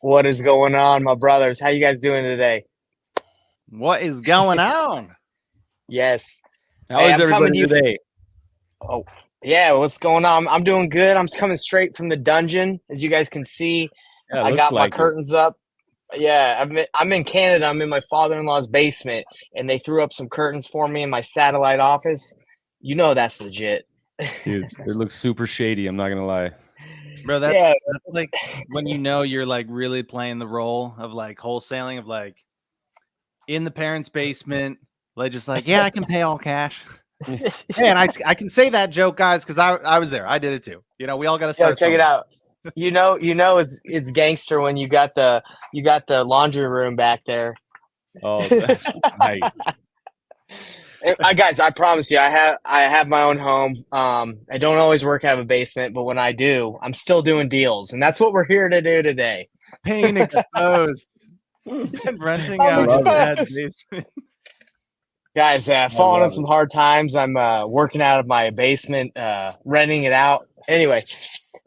What is going on, my brothers? How you guys doing today? What is going on? Yes. How Hey, is I'm coming everybody to you. today? Oh, yeah. What's going on? I'm doing good. I'm coming straight from the dungeon. As you guys can see, Yeah, it I looks got my like it. curtains up. Yeah, I'm in Canada. I'm in my father-in-law's basement, and they threw up some curtains for me in my satellite office. You know that's legit. Dude, it looks super shady. I'm not gonna lie. Bro, Yeah. that's like when you know you're like really playing the role of like wholesaling of like in the parents' basement, like just like, yeah, I can pay all cash. Hey, and I can say that joke, guys, because I was there. I did it too. You know, we all got to Yo, start check it somewhere. out. It's gangster when you got the laundry room back there. Oh, that's nice. Guys, I promise you, I have my own home. I don't always work out of a basement, but when I do, I'm still doing deals, and that's what we're here to do today. Pain exposed. Renting I'm out his dad's exposed. basement. Guys, I falling on love some it. hard times. I'm working out of my basement, renting it out. Anyway,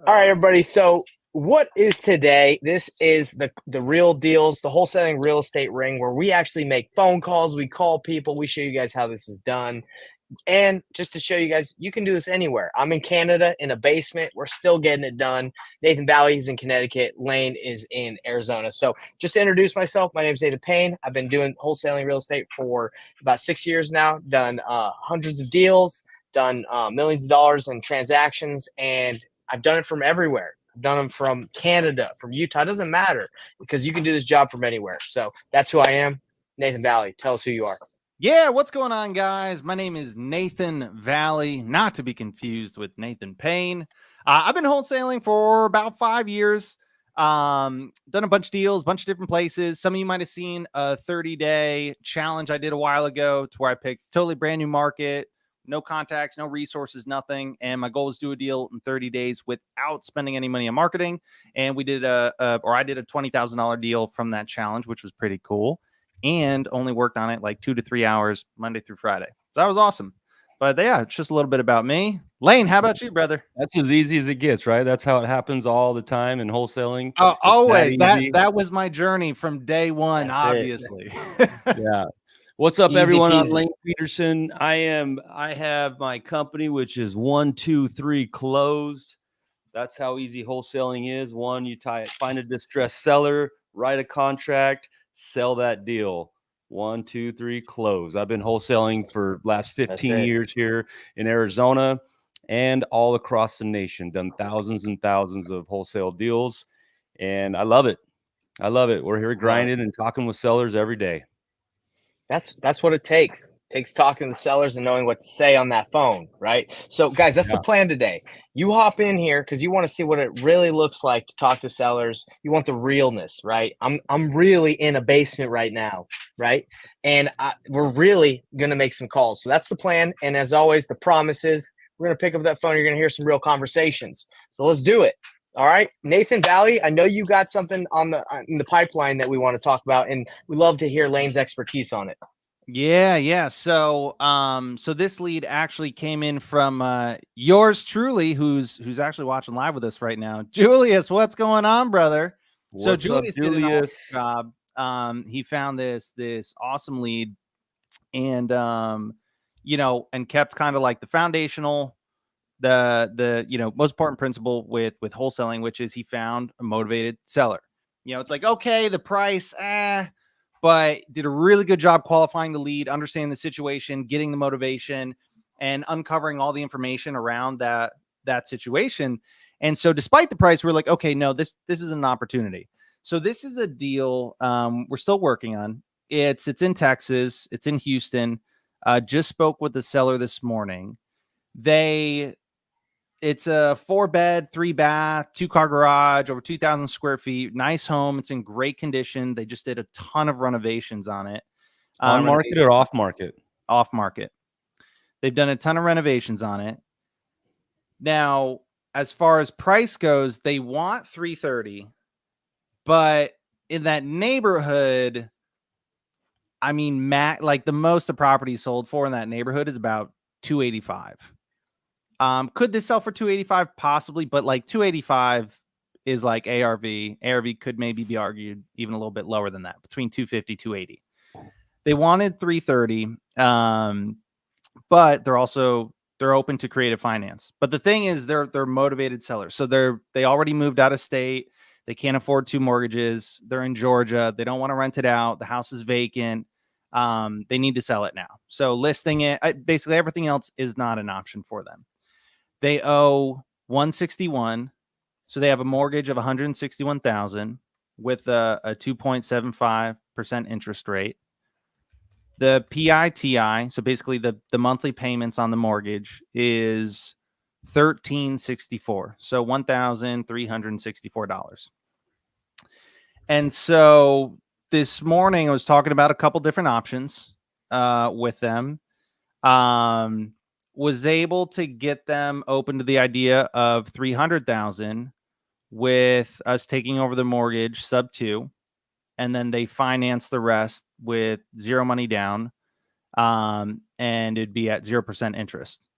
all right, everybody. So, what is today? This is the real deals, the wholesaling real estate ring, where we actually make phone calls. We call people. We show you guys how this is done. And just to show you guys, you can do this anywhere. I'm in Canada in a basement. We're still getting it done. Nathan Valley is in Connecticut. Lane is in Arizona. So just to introduce myself, my name is Nathan Payne. I've been doing wholesaling real estate for about 6 years now, done hundreds of deals, done millions of dollars in transactions, and I've done it from everywhere. I've done them from Canada, from Utah. It doesn't matter because you can do this job from anywhere. So that's who I am. Nathan Valley, tell us who you are. Yeah, what's going on, guys? My name is Nathan Valley, not to be confused with Nathan Payne. I've been wholesaling for about 5 years. Done a bunch of deals, bunch of different places. Some of you might have seen a 30-day challenge I did a while ago to where I picked totally brand new market, no contacts, no resources, nothing. And my goal was to do a deal in 30 days without spending any money on marketing. And we did I did a $20,000 deal from that challenge, which was pretty cool, and only worked on it like 2 to 3 hours Monday through Friday. So that was awesome. But yeah, it's just a little bit about me. Lane, how about you, brother? That's as easy as it gets, right? That's how it happens all the time in wholesaling. Oh, It's always. that easy. That was my journey from day one, That's it. obviously. Yeah. What's up, Easy everyone? I'm peasy. Lane Peterson. I have my company, which is 1, 2, 3 closed. That's how easy wholesaling is. One, you find a distressed seller, write a contract, sell that deal. 1, 2, 3 close. I've been wholesaling for last 15 it. years here in Arizona and all across the nation. Done thousands and thousands of wholesale deals, and I love it. I love it. We're here grinding and talking with sellers every day. That's what it takes. It takes talking to the sellers and knowing what to say on that phone, right? So, guys, that's the plan today. You hop in here because you want to see what it really looks like to talk to sellers. You want the realness, right? I'm really in a basement right now, right? And we're really gonna make some calls. So that's the plan. And as always, the promise is we're gonna pick up that phone. You're gonna hear some real conversations. So let's do it. All right, Nathan Valley, I know you got something on in the pipeline that we want to talk about, and we love to hear Lane's expertise on it. Yeah. So so this lead actually came in from yours truly, who's actually watching live with us right now. Julius, what's going on, brother? So What's up, Julius did an awesome Julius? job. He found this awesome lead, and and kept kind of like the foundational, the most important principle with wholesaling, which is he found a motivated seller. It's like, okay, the price, but did a really good job qualifying the lead, understanding the situation, getting the motivation, and uncovering all the information around that situation. And so despite the price, we're like, okay, no, this is an opportunity. So this is a deal we're still working on. It's in Texas. It's in Houston. Just spoke with the seller this morning. It's a 4-bed, 3-bath, 2-car garage, over 2,000 square feet. Nice home. It's in great condition. They just did a ton of renovations on it. On market or off market? Off market. They've done a ton of renovations on it. Now, as far as price goes, they want 330, but in that neighborhood, I mean, like the most the property sold for in that neighborhood is about 285. Could this sell for 285? Possibly, but like 285 is like ARV. ARV could maybe be argued even a little bit lower than that, between 250, 280. They wanted 330, but they're open to creative finance. But the thing is, they're motivated sellers. So they already moved out of state. They can't afford 2 mortgages. They're in Georgia. They don't want to rent it out. The house is vacant. They need to sell it now. So listing it, basically everything else is not an option for them. They owe 161. So they have a mortgage of 161,000 with a 2.75% interest rate. The PITI, so basically the monthly payments on the mortgage is $1,364. So $1,364. And so this morning I was talking about a couple different options with them. Was able to get them open to the idea of 300,000 with us taking over the mortgage sub 2, and then they finance the rest with 0 money down, and it'd be at 0% interest.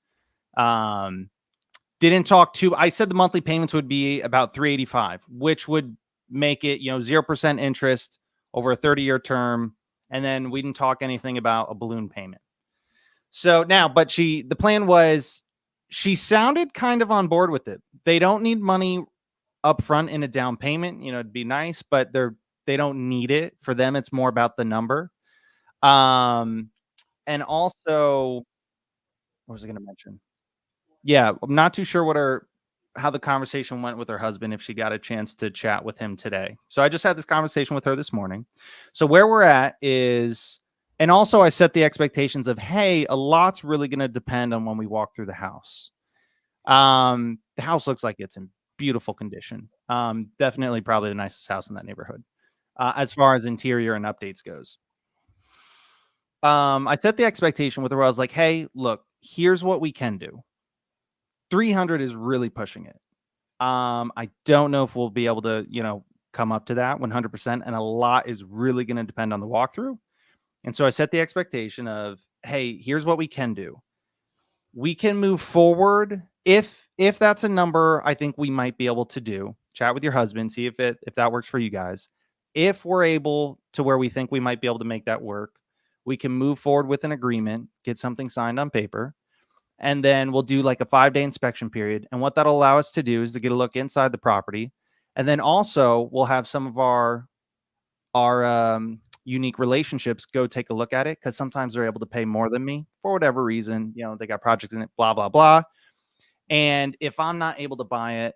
Didn't talk to, I said the monthly payments would be about 385, which would make it, 0% interest over a 30-year term. And then we didn't talk anything about a balloon payment. So now, but the plan was, she sounded kind of on board with it. They don't need money up front in a down payment. It'd be nice, but they don't need it. For them, it's more about the number. And also, what was I going to mention? Yeah, I'm not too sure how the conversation went with her husband, if she got a chance to chat with him today. So I just had this conversation with her this morning. So where we're at is, and also I set the expectations of, hey, a lot's really going to depend on when we walk through the house. The house looks like it's in beautiful condition. Definitely probably the nicest house in that neighborhood, as far as interior and updates goes. I set the expectation with her. I was like, hey, look, here's what we can do. 300 is really pushing it. I don't know if we'll be able to, come up to that 100%. And a lot is really going to depend on the walkthrough. And so I set the expectation of, hey, here's what we can do. We can move forward. If that's a number I think we might be able to do, chat with your husband, see if that works for you guys. If we're able to where we think we might be able to make that work, we can move forward with an agreement, get something signed on paper. And then we'll do like a 5-day inspection period. And what that'll allow us to do is to get a look inside the property. And then also we'll have some of our unique relationships go take a look at it, because sometimes they're able to pay more than me for whatever reason. They got projects in it, blah, blah, blah. And if I'm not able to buy it,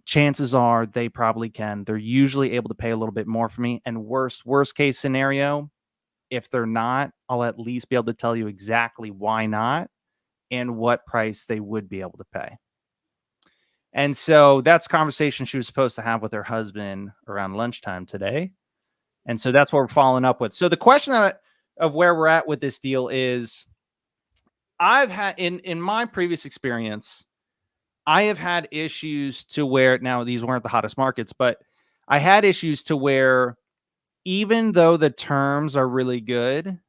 chances are they probably can. They're usually able to pay a little bit more for me. And worst case scenario, if they're not, I'll at least be able to tell you exactly why not and what price they would be able to pay. And so that's a conversation she was supposed to have with her husband around lunchtime today. And so that's what we're following up with. So the question of where we're at with this deal is, I've had in my previous experience, I have had issues to where, now these weren't the hottest markets, but I had issues to where even though the terms are really good,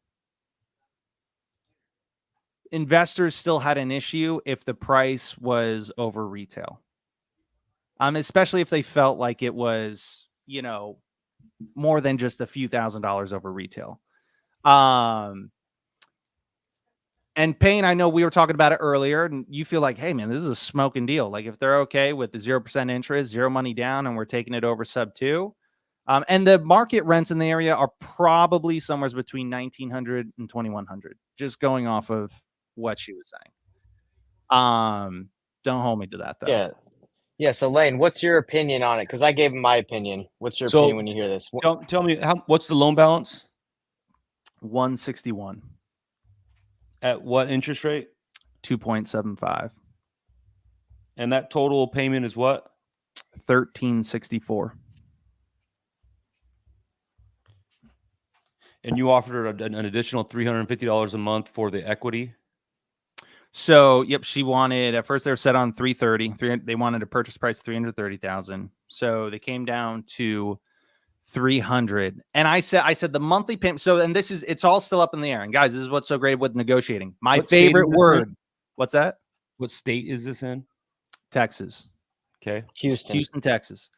investors still had an issue if the price was over retail. Especially if they felt like it was, more than just a few $1,000s over retail. And Payne, I know we were talking about it earlier, and you feel like, hey man, this is a smoking deal. Like if they're okay with the 0% interest, 0 money down, and we're taking it over sub 2. And the market rents in the area are probably somewhere between $1,900 and $2,100, just going off of what she was saying. Don't hold me to that though. Yeah. So Lane, what's your opinion on it? Because I gave him my opinion. What's your opinion when you hear this? Tell me what's the loan balance? 161. At what interest rate? 2.75. And that total payment is what? 1,364. And you offered her an additional $350 a month for the equity? So, yep, she wanted, at first they were set on 330. They wanted a purchase price 330,000. So they came down to 300. And I said the monthly payment. So, and it's all still up in the air. And guys, this is what's so great with negotiating. My favorite word. What's that? What state is this in? Texas. Okay. Houston. Texas.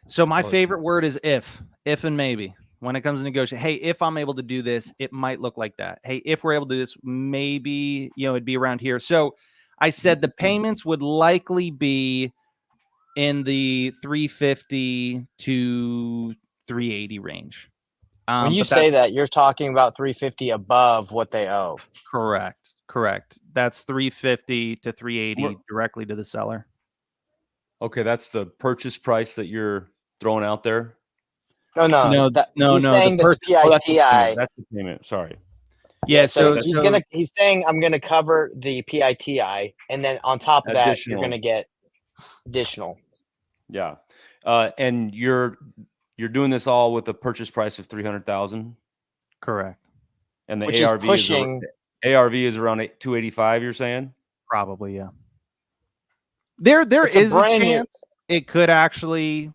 So my Oh, favorite word is if and maybe. When it comes to negotiate, hey, if I'm able to do this, it might look like that. Hey, if we're able to do this, maybe, it'd be around here. So I said the payments would likely be in the 350 to 380 range. When you But say that, you're talking about 350 above what they owe. correct. That's 350 to 380 directly to the seller. Okay, that's the purchase price that you're throwing out there. No. He's saying that the Oh, that's the PITI. payment. That's the payment. Sorry. Yeah. So he's saying I'm gonna cover the PITI, and then on top of that, you're gonna get additional. Yeah, and you're doing this all with a purchase price of 300,000. Correct. And the Which ARV is pushing. ARV is around 285. You're saying? Probably, yeah. There is a chance it could actually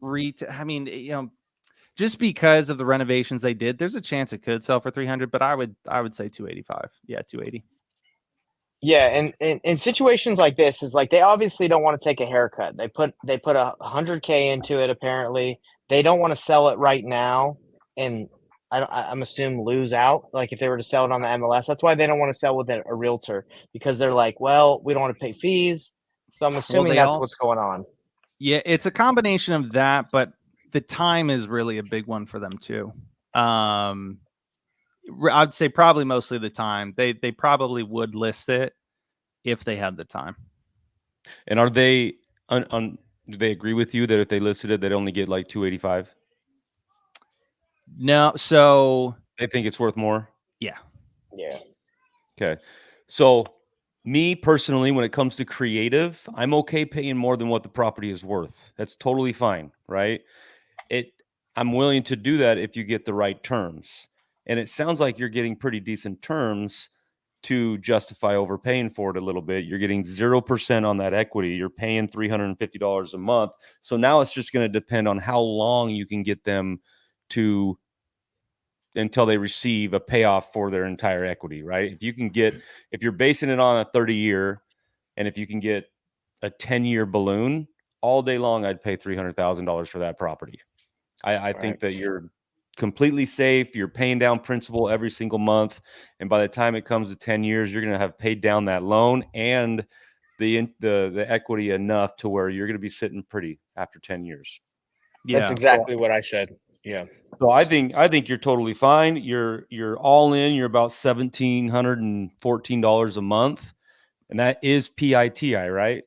I mean, just because of the renovations they did, there's a chance it could sell for 300, but I would say 285. Yeah, 280. Yeah, and in situations like this, is like they obviously don't want to take a haircut. They put $100K into it. Apparently, they don't want to sell it right now, and I'm assuming lose out. Like if they were to sell it on the MLS, that's why they don't want to sell with a realtor, because they're like, well, we don't want to pay fees. So I'm assuming that's what's going on. Yeah, it's a combination of that, but the time is really a big one for them too. I'd say probably mostly the time. They probably would list it if they had the time. And are they do they agree with you that if they listed it, they'd only get like 285? No, so they think it's worth more. Yeah. Okay. So me personally, when it comes to creative, I'm okay paying more than what the property is worth. That's totally fine, right? I'm willing to do that if you get the right terms. And it sounds like you're getting pretty decent terms to justify overpaying for it a little bit. You're getting 0% on that equity. You're paying $350 a month. So now it's just going to depend on how long you can get them to until they receive a payoff for their entire equity, right? If you're basing it on a 30-year, and if you can get a 10-year balloon all day long, I'd pay $300,000 for that property. I think that you're completely safe. You're paying down principal every single month, and by the time it comes to 10 years, you're going to have paid down that loan and the equity enough to where you're going to be sitting pretty after 10 years. Yeah, that's exactly what I said. Yeah. So I think you're totally fine. You're all in. You're about $1,714 a month, and that is PITI, right?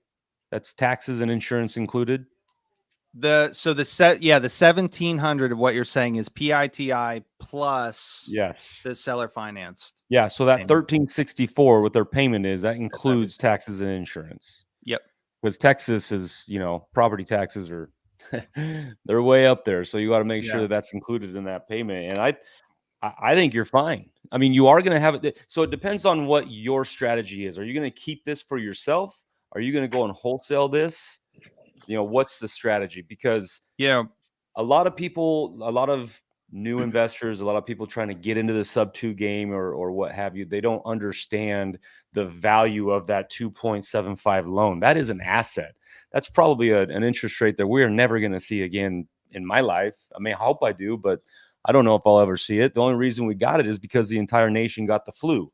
That's taxes and insurance included. The 1,700 of what you're saying is PITI plus the seller financed. Yeah, so that 1,364, what their payment is, that includes taxes and insurance. Yep. Because Texas is, property taxes are they're way up there, so you got to make sure that that's included in that payment. And I think you're fine. I mean, you are going to have it. So it depends on what your strategy is. Are you going to keep this for yourself? Are you going to go and wholesale this? What's the strategy? Because a lot of new investors, a lot of people trying to get into the sub-2 game or what have you, they don't understand the value of that 2.75 loan. That is an asset. That's probably an interest rate that we're never going to see again in my life. I mean, I hope I do, but I don't know if I'll ever see it. The only reason we got it is because the entire nation got the flu.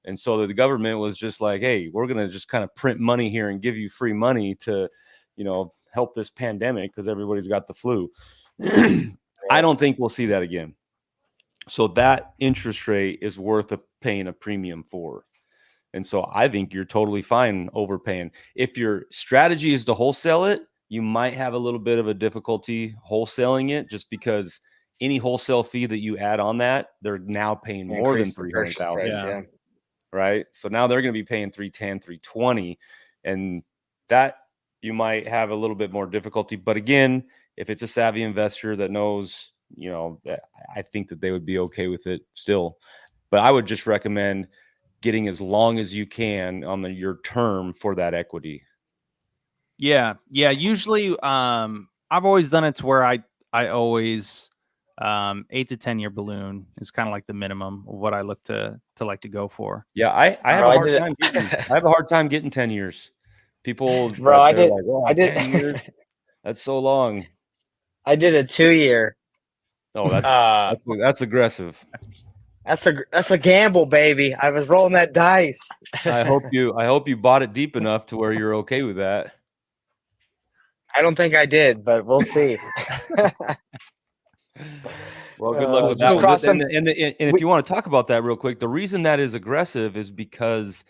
And so the government was just like, hey, we're going to just kind of print money here and give you free money to, help this pandemic because everybody's got the flu. I don't think we'll see that again. So that interest rate is worth paying a premium for. And so I think you're totally fine overpaying. If your strategy is to wholesale it, you might have a little bit of a difficulty wholesaling it just because any wholesale fee that you add on that, they're now paying more than $300,000. Right. So now they're going to be paying $310,000, $320,000. And that you might have a little bit more difficulty. But again, if it's a savvy investor that knows, I think that they would be okay with it still. But I would just recommend getting as long as you can on your term for that equity. Yeah. Usually, I've always done it to where I always 8 to 10 year balloon is kind of like the minimum of what I look to go for. Yeah, I have a hard time. I have a hard time getting 10 years. People, Bro, I they're did. like, oh, I did. 10 years. That's so long. I did a 2-year. Oh, Uh, that's aggressive. that's a gamble, baby. I was rolling that dice. I hope you bought it deep enough to where you're okay with that. I don't think I did, but we'll see. Well, good luck with just that one. cross them. And if you want to talk about that real quick, the reason that is aggressive is because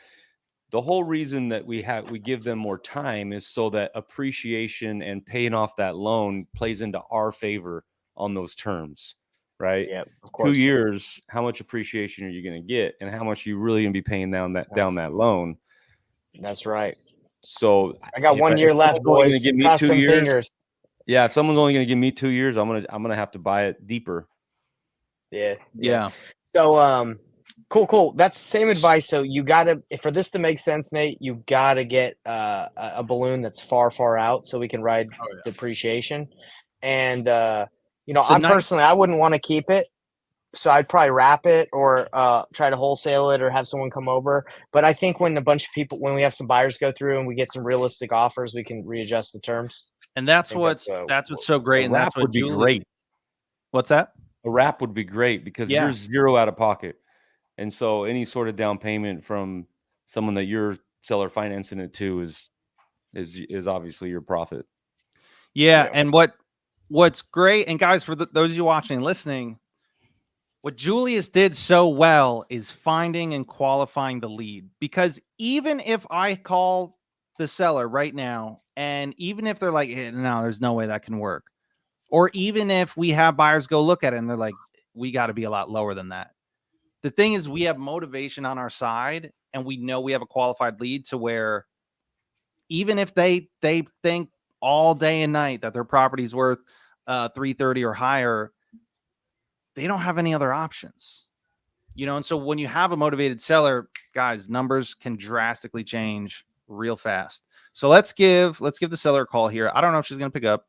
the whole reason that we give them more time is so that appreciation and paying off that loan plays into our favor on those terms, right? Yeah, of 2 course. years, how much appreciation are you going to get, and how much are you really going to be paying down that loan? That's right. So I got 1 if year left, someone's only going boys. to give me Cross 2 them years, fingers. yeah, if someone's only going to give me 2 years, I'm gonna have to buy it deeper. Yeah. So, cool. That's the same advice. So you gotta, for this to make sense, Nate, you gotta get a balloon that's far out so we can ride depreciation. And So I'm personally, I wouldn't want to keep it. So I'd probably wrap it or try to wholesale it or have someone come over. But I think when when we have some buyers go through and we get some realistic offers, we can readjust the terms. And that's I think what's so great. A And wrap that's what would be Julie. great. What's that? A wrap would be great because Yeah. you're zero out of pocket. And so any sort of down payment from someone that you're seller financing it to is obviously your profit. Yeah. And what's great, and guys, for those of you watching and listening, what Julius did so well is finding and qualifying the lead. Because even if I call the seller right now, and even if they're like, no, there's no way that can work. Or even if we have buyers go look at it and they're like, we got to be a lot lower than that. The thing is, we have motivation on our side, and we know we have a qualified lead to where even if they think all day and night that their property's worth 330 or higher, they don't have any other options. And so when you have a motivated seller, guys, numbers can drastically change real fast. So let's give the seller a call here. I don't know if she's going to pick up.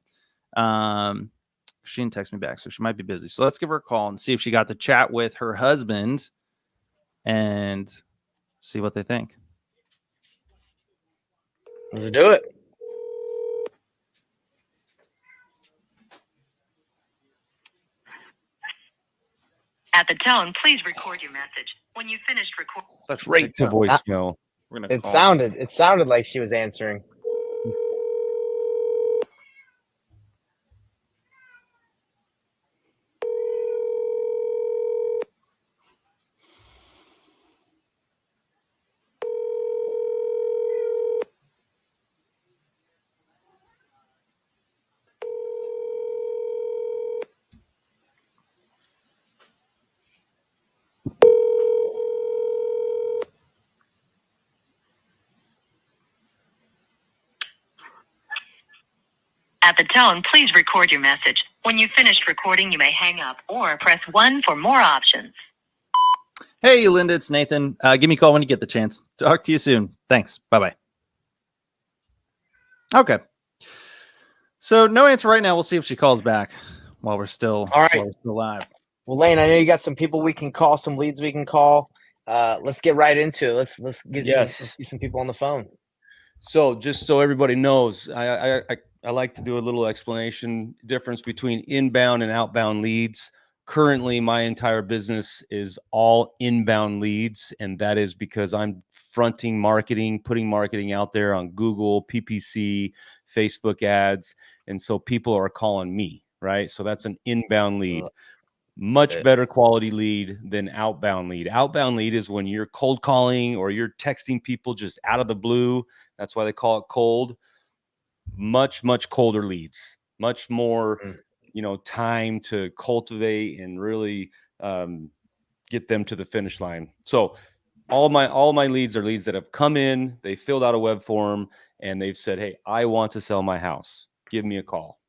She didn't text me back, so she might be busy. So let's give her a call and see if she got to chat with her husband and see what they think. Let's do it. At the tone, please record your message. When you finished recording, That's right to voicemail. It sounded like she was answering. at the tone, please record your message. When you've finished recording, you may hang up or press 1 for more options. Hey, Linda, it's Nathan. Give me a call when you get the chance. Talk to you soon. Thanks. Bye-bye. Okay. So no answer right now. We'll see if she calls back while we're still live. Well, Lane, I know you got some people we can call, some leads we can call. Let's get right into it. Let's get some people on the phone. So just so everybody knows, I like to do a little explanation difference between inbound and outbound leads. Currently, my entire business is all inbound leads, and that is because I'm fronting marketing, putting marketing out there on Google, PPC, Facebook ads, and so people are calling me, right? So that's an inbound lead. Much better quality lead than outbound lead. Outbound lead is when you're cold calling or you're texting people just out of the blue. That's why they call it cold. Much colder leads, much more, time to cultivate and really get them to the finish line. So all my leads are leads that have come in, they filled out a web form, and they've said, hey, I want to sell my house. Give me a call.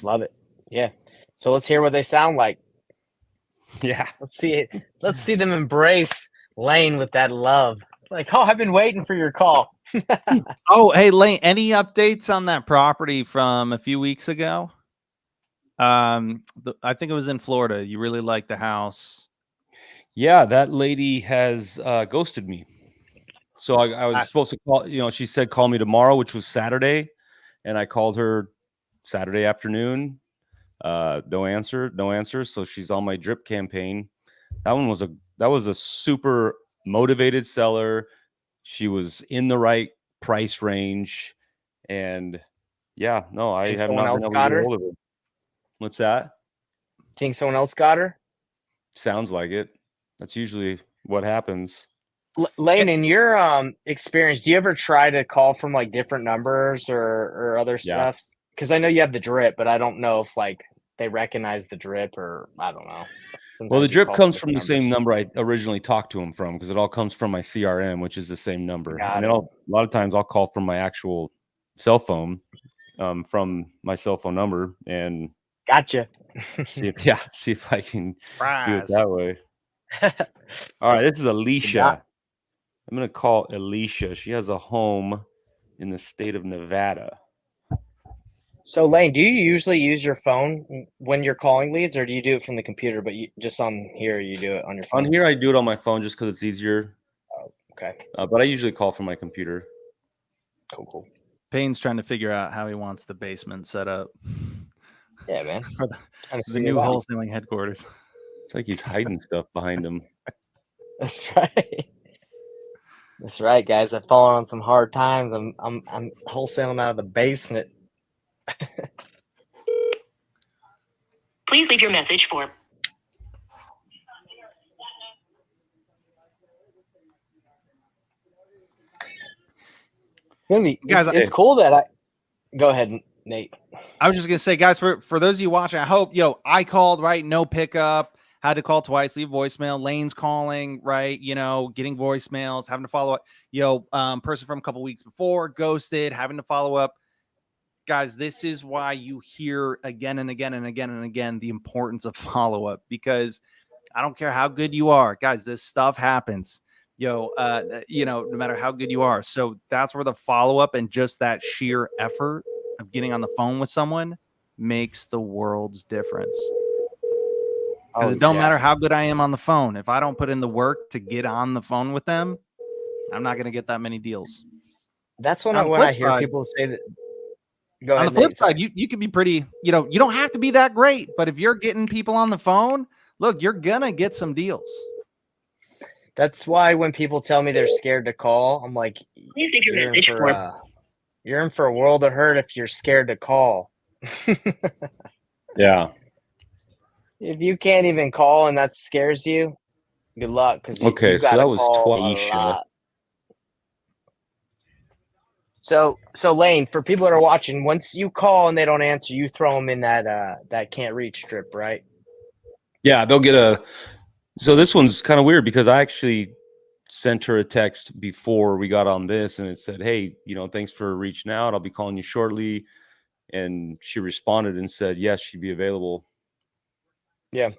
Love it. Yeah. So let's hear what they sound like. Yeah. Let's see it. Let's see them embrace Lane with that love. Like, oh, I've been waiting for your call. Oh, hey, Lane, any updates on that property from a few weeks ago? I think it was in Florida. You really liked the house. Yeah, that lady has ghosted me. So I was supposed to call, she said, call me tomorrow, which was Saturday. And I called her Saturday afternoon. No answer. So she's on my drip campaign. That was a super motivated seller. She was in the right price range. And yeah, no, I Think have someone not been else able got to get her? hold of her. What's that? Think someone else got her? Sounds like it. That's usually what happens. Lane, in your experience, do you ever try to call from like different numbers or other Yeah. stuff? Because I know you have the drip, but I don't know if like they recognize the drip or I don't know. Well, the Sometimes you drip call comes from different the same numbers. number I originally talked to him from, because it all comes from my CRM, which is the same number. Got And then it. a lot of times I'll call from my actual cell phone, from my cell phone number, and Gotcha. see if I can do it Surprise. that way. All right, this is Alicia. Not- I'm going to call Alicia. She has a home in the state of Nevada. So Lane, do you usually use your phone when you're calling leads, or do you do it from the computer? But just on here, you do it on your phone. On here, I do it on my phone just because it's easier. Okay. But I usually call from my computer. Cool. Payne's trying to figure out how he wants the basement set up Yeah, man. for Trying to the figure new it out. wholesaling headquarters. It's like he's hiding stuff behind him. That's right. That's right, guys. I've fallen on some hard times. I'm wholesaling out of the basement. Please leave your message for It's gonna be Guys, it's cool that I go ahead, Nate. I was just gonna say, guys, for those of you watching, I hope I called, right? No pickup, had to call twice, leave voicemail. Lane's calling, right? Getting voicemails, having to follow up. Person from a couple weeks before ghosted, having to follow up. Guys, this is why you hear again and again and again and again the importance of follow up, because I don't care how good you are, guys. This stuff happens. No matter how good you are. So that's where the follow up and just that sheer effort of getting on the phone with someone makes the world's difference. Because it don't matter how good I am on the phone. If I don't put in the work to get on the phone with them, I'm not going to get that many deals. That's when I hear people say that. Go ahead, on the flip Nate, side, you can be pretty, you don't have to be that great, but if you're getting people on the phone, look, you're going to get some deals. That's why when people tell me they're scared to call, I'm like, please leave your you're message for you're in for a world of hurt if you're scared to call. Yeah. If you can't even call and that scares you, good luck, because you Okay, got so that to was call a Twaisha. lot. So Lane, for people that are watching, once you call and they don't answer, you throw them in that can't reach strip, right? Yeah, they'll get so this one's kind of weird because I actually sent her a text before we got on this, and it said, hey, thanks for reaching out. I'll be calling you shortly. And she responded and said, yes, she'd be available. Yeah,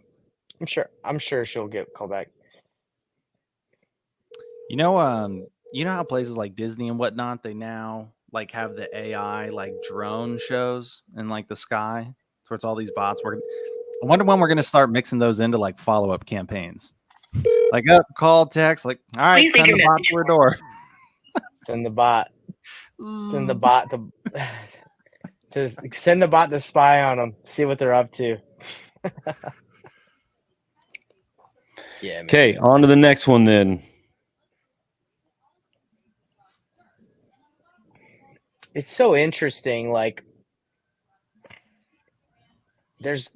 I'm sure she'll get called back. You know how places like Disney and whatnot, they now like have the AI like drone shows in like the sky where it's all these bots working. I wonder when we're going to start mixing those into like follow-up campaigns. Like call, text, like, all right, Please send the bot to her door. Send the bot to send the bot to spy on them, see what they're up to. Yeah, man. Okay, on to the next one then. It's so interesting. Like, there's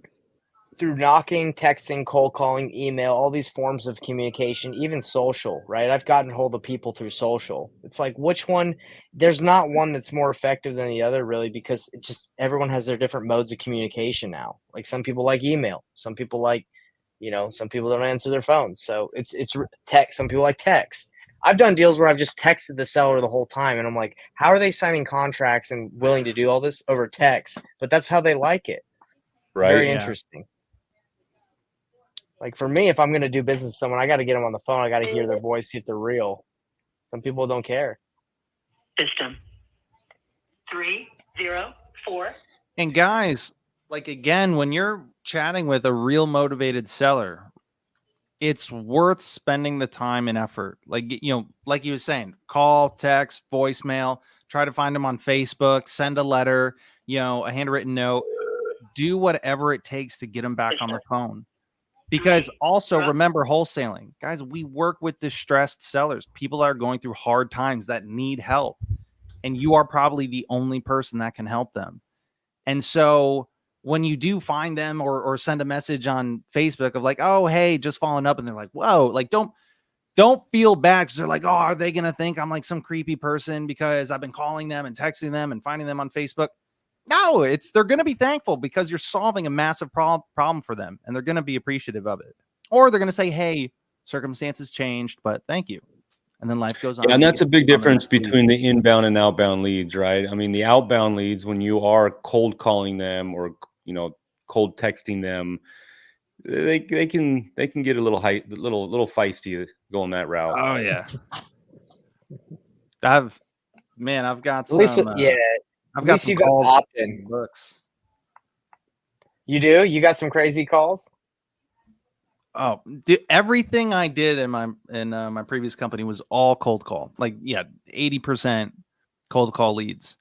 through knocking, texting, cold calling, email, all these forms of communication, even social, right? I've gotten hold of people through social. It's like, which one? There's not one that's more effective than the other, really, because it just everyone has their different modes of communication now. Like, some people like email, some people like, some people don't answer their phones. So it's text. Some people like text. I've done deals where I've just texted the seller the whole time, and I'm like, how are they signing contracts and willing to do all this over text? But that's how they like it. Right. Very interesting. Like, for me, if I'm going to do business with someone, I got to get them on the phone. I got to hear their voice, see if they're real. Some people don't care. system 304. And guys, like again, when you're chatting with a real motivated seller, it's worth spending the time and effort. Like, like you were saying, call, text, voicemail, try to find them on Facebook, send a letter, a handwritten note, do whatever it takes to get them back on the phone. Because also remember wholesaling, guys, we work with distressed sellers. People are going through hard times that need help. And you are probably the only person that can help them. And so when you do find them or send a message on Facebook of like, oh, hey, just following up, and they're like, whoa, like don't feel bad because they're like, oh, are they gonna think I'm like some creepy person because I've been calling them and texting them and finding them on Facebook? No, they're gonna be thankful because you're solving a massive problem for them, and they're gonna be appreciative of it. Or they're gonna say, hey, circumstances changed, but thank you. And then life goes on. Yeah, and that's a big difference between the inbound and outbound leads, right? I mean, the outbound leads, when you are cold calling them or cold texting them, they can get a little little feisty going that route. Oh yeah. I've got At least, some. I've got some you got the opt-in books. You do? You got some crazy calls? Oh, everything I did in my previous company was all cold call. Like, 80% cold call leads.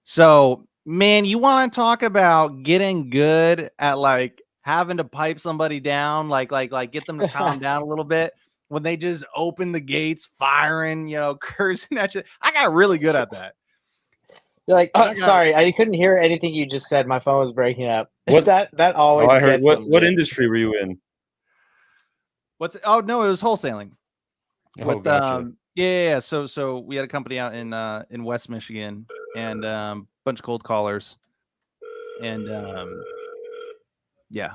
So, man, you want to talk about getting good at like having to pipe somebody down, like get them to calm down a little bit when they just open the gates, firing, cursing at you. I got really good at that. You're like, oh, sorry, I couldn't hear anything you just said. My phone was breaking up. What that always I heard. gets What industry were you in? Oh no, it was wholesaling. Oh, gotcha. Yeah. So we had a company out in West Michigan and bunch of cold callers, and yeah.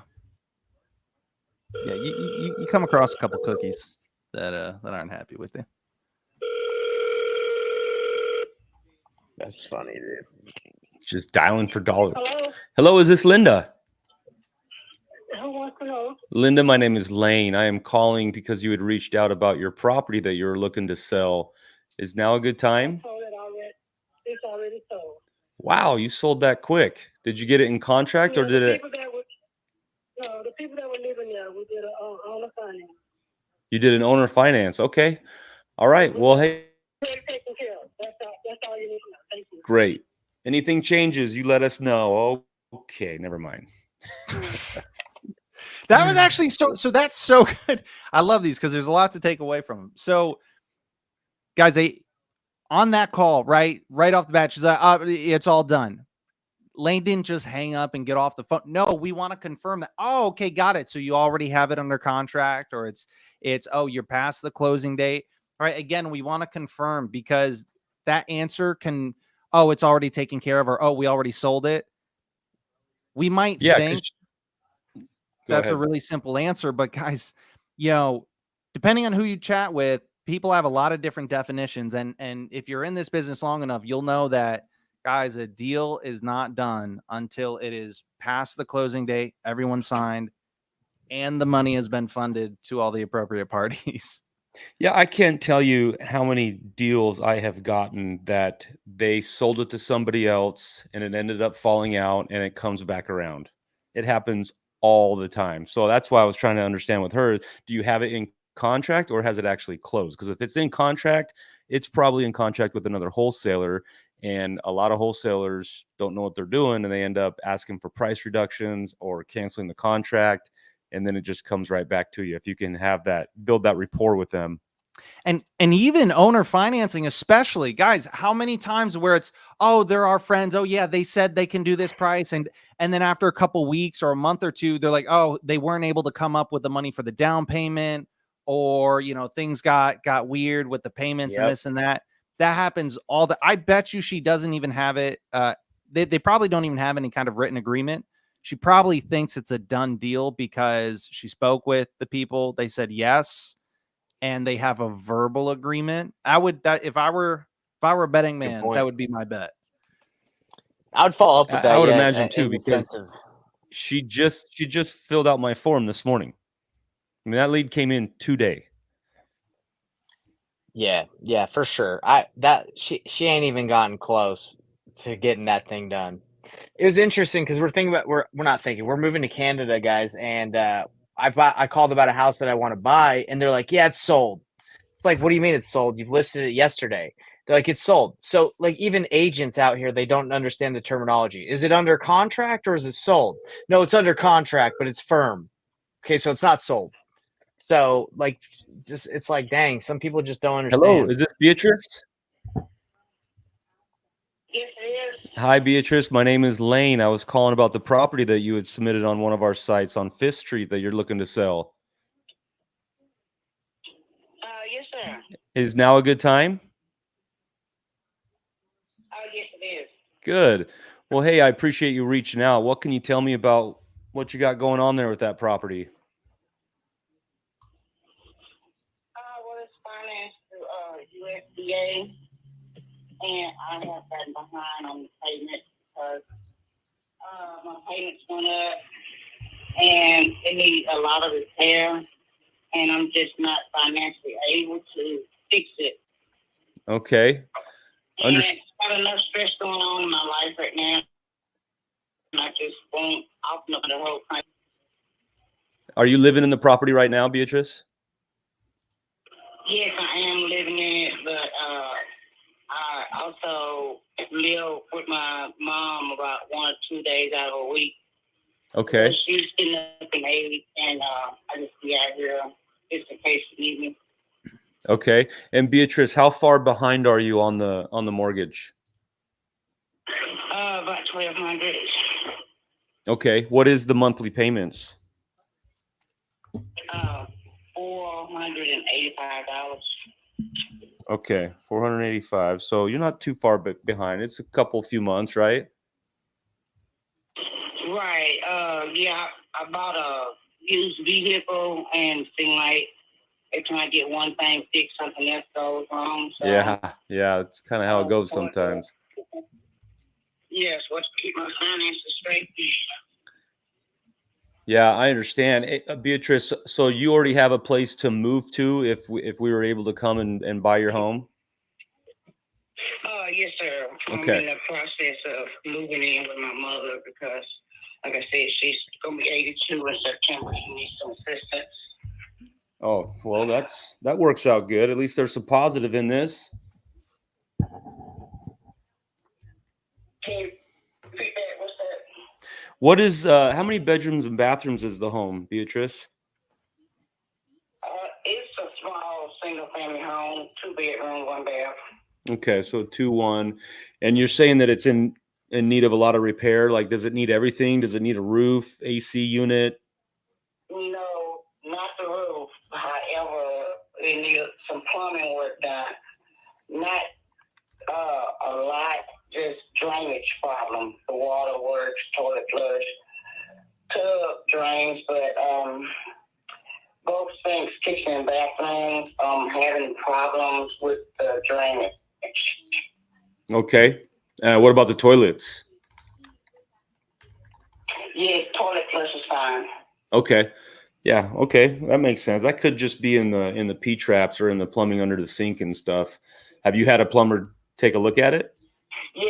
You come across a couple cookies that aren't happy with you. That's funny, dude. Just dialing for dollars. Hello, is this Linda? Hello. Linda, my name is Lane. I am calling because you had reached out about your property that you were looking to sell. Is now a good time? I sold it already. It's already sold. Wow, you sold that quick. Did you get it in contract or did it? The people that were living there, we did an owner finance. You did an owner finance. Okay. All right. Well, hey. Taken care of. That's all you need to know. Thank you. Great. Anything changes, you let us know. Okay, never mind. That was actually so that's so good. I love these because there's a lot to take away from them. So, guys, on that call, right off the bat, she's like, it's all done. Lane didn't just hang up and get off the phone. No, we want to confirm that. Oh, okay, got it. So you already have it under contract, or it's you're past the closing date. All right. Again, we want to confirm because that answer can, it's already taken care of, or we already sold it. We might think that's a really simple answer, but guys, depending on who you chat with, people have a lot of different definitions. And if you're in this business long enough, you'll know that, guys, a deal is not done until it is past the closing date, everyone signed, and the money has been funded to all the appropriate parties. Yeah, I can't tell you how many deals I have gotten that they sold it to somebody else and it ended up falling out and it comes back around. It happens all the time. So that's why I was trying to understand with her, do you have it in contract or has it actually closed? Because if it's in contract, it's probably in contract with another wholesaler. And a lot of wholesalers don't know what they're doing and they end up asking for price reductions or canceling the contract. And then it just comes right back to you. If you can have that, build that rapport with them. And even owner financing, especially, guys, how many times where it's, they're our friends. Oh yeah, they said they can do this price. And then after a couple weeks or a month or two, they're like, they weren't able to come up with the money for the down payment, or, things got weird with the payments and this and that. That happens I bet you she doesn't even have it. They probably don't even have any kind of written agreement. She probably thinks it's a done deal because she spoke with the people. They said yes, and they have a verbal agreement. If I were a betting man, that would be my bet. I would follow up with that. I would imagine too, because of... she just filled out my form this morning. I mean, that lead came in today. Yeah, for sure. She ain't even gotten close to getting that thing done. It was interesting because we're moving to Canada, guys, and I called about a house that I want to buy, and they're like, yeah, it's sold. It's like, what do you mean it's sold? You've listed it yesterday. They're like, it's sold. So like even agents out here, they don't understand the terminology. Is it under contract or is it sold? No, it's under contract, but it's firm. Okay, so it's not sold. So like just it's like dang, some people just don't Hello, understand. is this Beatrice? Yes, it is. Hi, Beatrice. My name is Lane. I was calling about the property that you had submitted on one of our sites on Fifth Street that you're looking to sell. Yes, sir. Is now a good time? Yes, it is. Good. Well, hey, I appreciate you reaching out. What can you tell me about what you got going on there with that property? Well, it's financed through USDA, and I have gotten behind on the payment because my payments went up, and it needs a lot of repair, and I'm just not financially able to fix it. Okay. And I've got enough stress going on in my life right now, and I just won't open up the whole thing. Are you living in the property right now, Beatrice? Yes, I am living in it, but I also live with my mom about 1 or 2 days out of a week. Okay. So she's getting up in age, and I just be out here just in case she needs me. Okay. And Beatrice, how far behind are you on the mortgage? About $1,200. Okay. What is the monthly payments? $485. Okay, 485. So you're not too far behind. It's a few months, right? Right. Yeah, I bought a used vehicle, and it seemed like every time I get one thing fixed, something else goes wrong. So, Yeah, it's kind of how it goes sometimes. Yes, what's to keep my finances straight? Yeah, I understand. Beatrice, so you already have a place to move to if we were able to come and buy your home? Yes, sir. Okay. I'm in the process of moving in with my mother because, like I said, she's going to be 82 in September. She needs some assistance. Oh, well, that works out good. At least there's some positive in this. Can you repeat that? What's that? What is how many bedrooms and bathrooms is the home, Beatrice? It's a small single-family home, 2 bedrooms, 1 bath. Okay, so 2-1, and you're saying that it's in need of a lot of repair. Like, does it need everything? Does it need a roof, AC unit? No, not the roof. However, it needs some plumbing work done. Not a lot, just drainage problem. The water works, toilet flush, tub drains, but both sinks, kitchen and bathroom, having problems with the drainage. Okay. What about the toilets? Yes, toilet flush is fine. Okay. Yeah. Okay. That makes sense. That could just be in the P traps or in the plumbing under the sink and stuff. Have you had a plumber take a look at it? Yeah,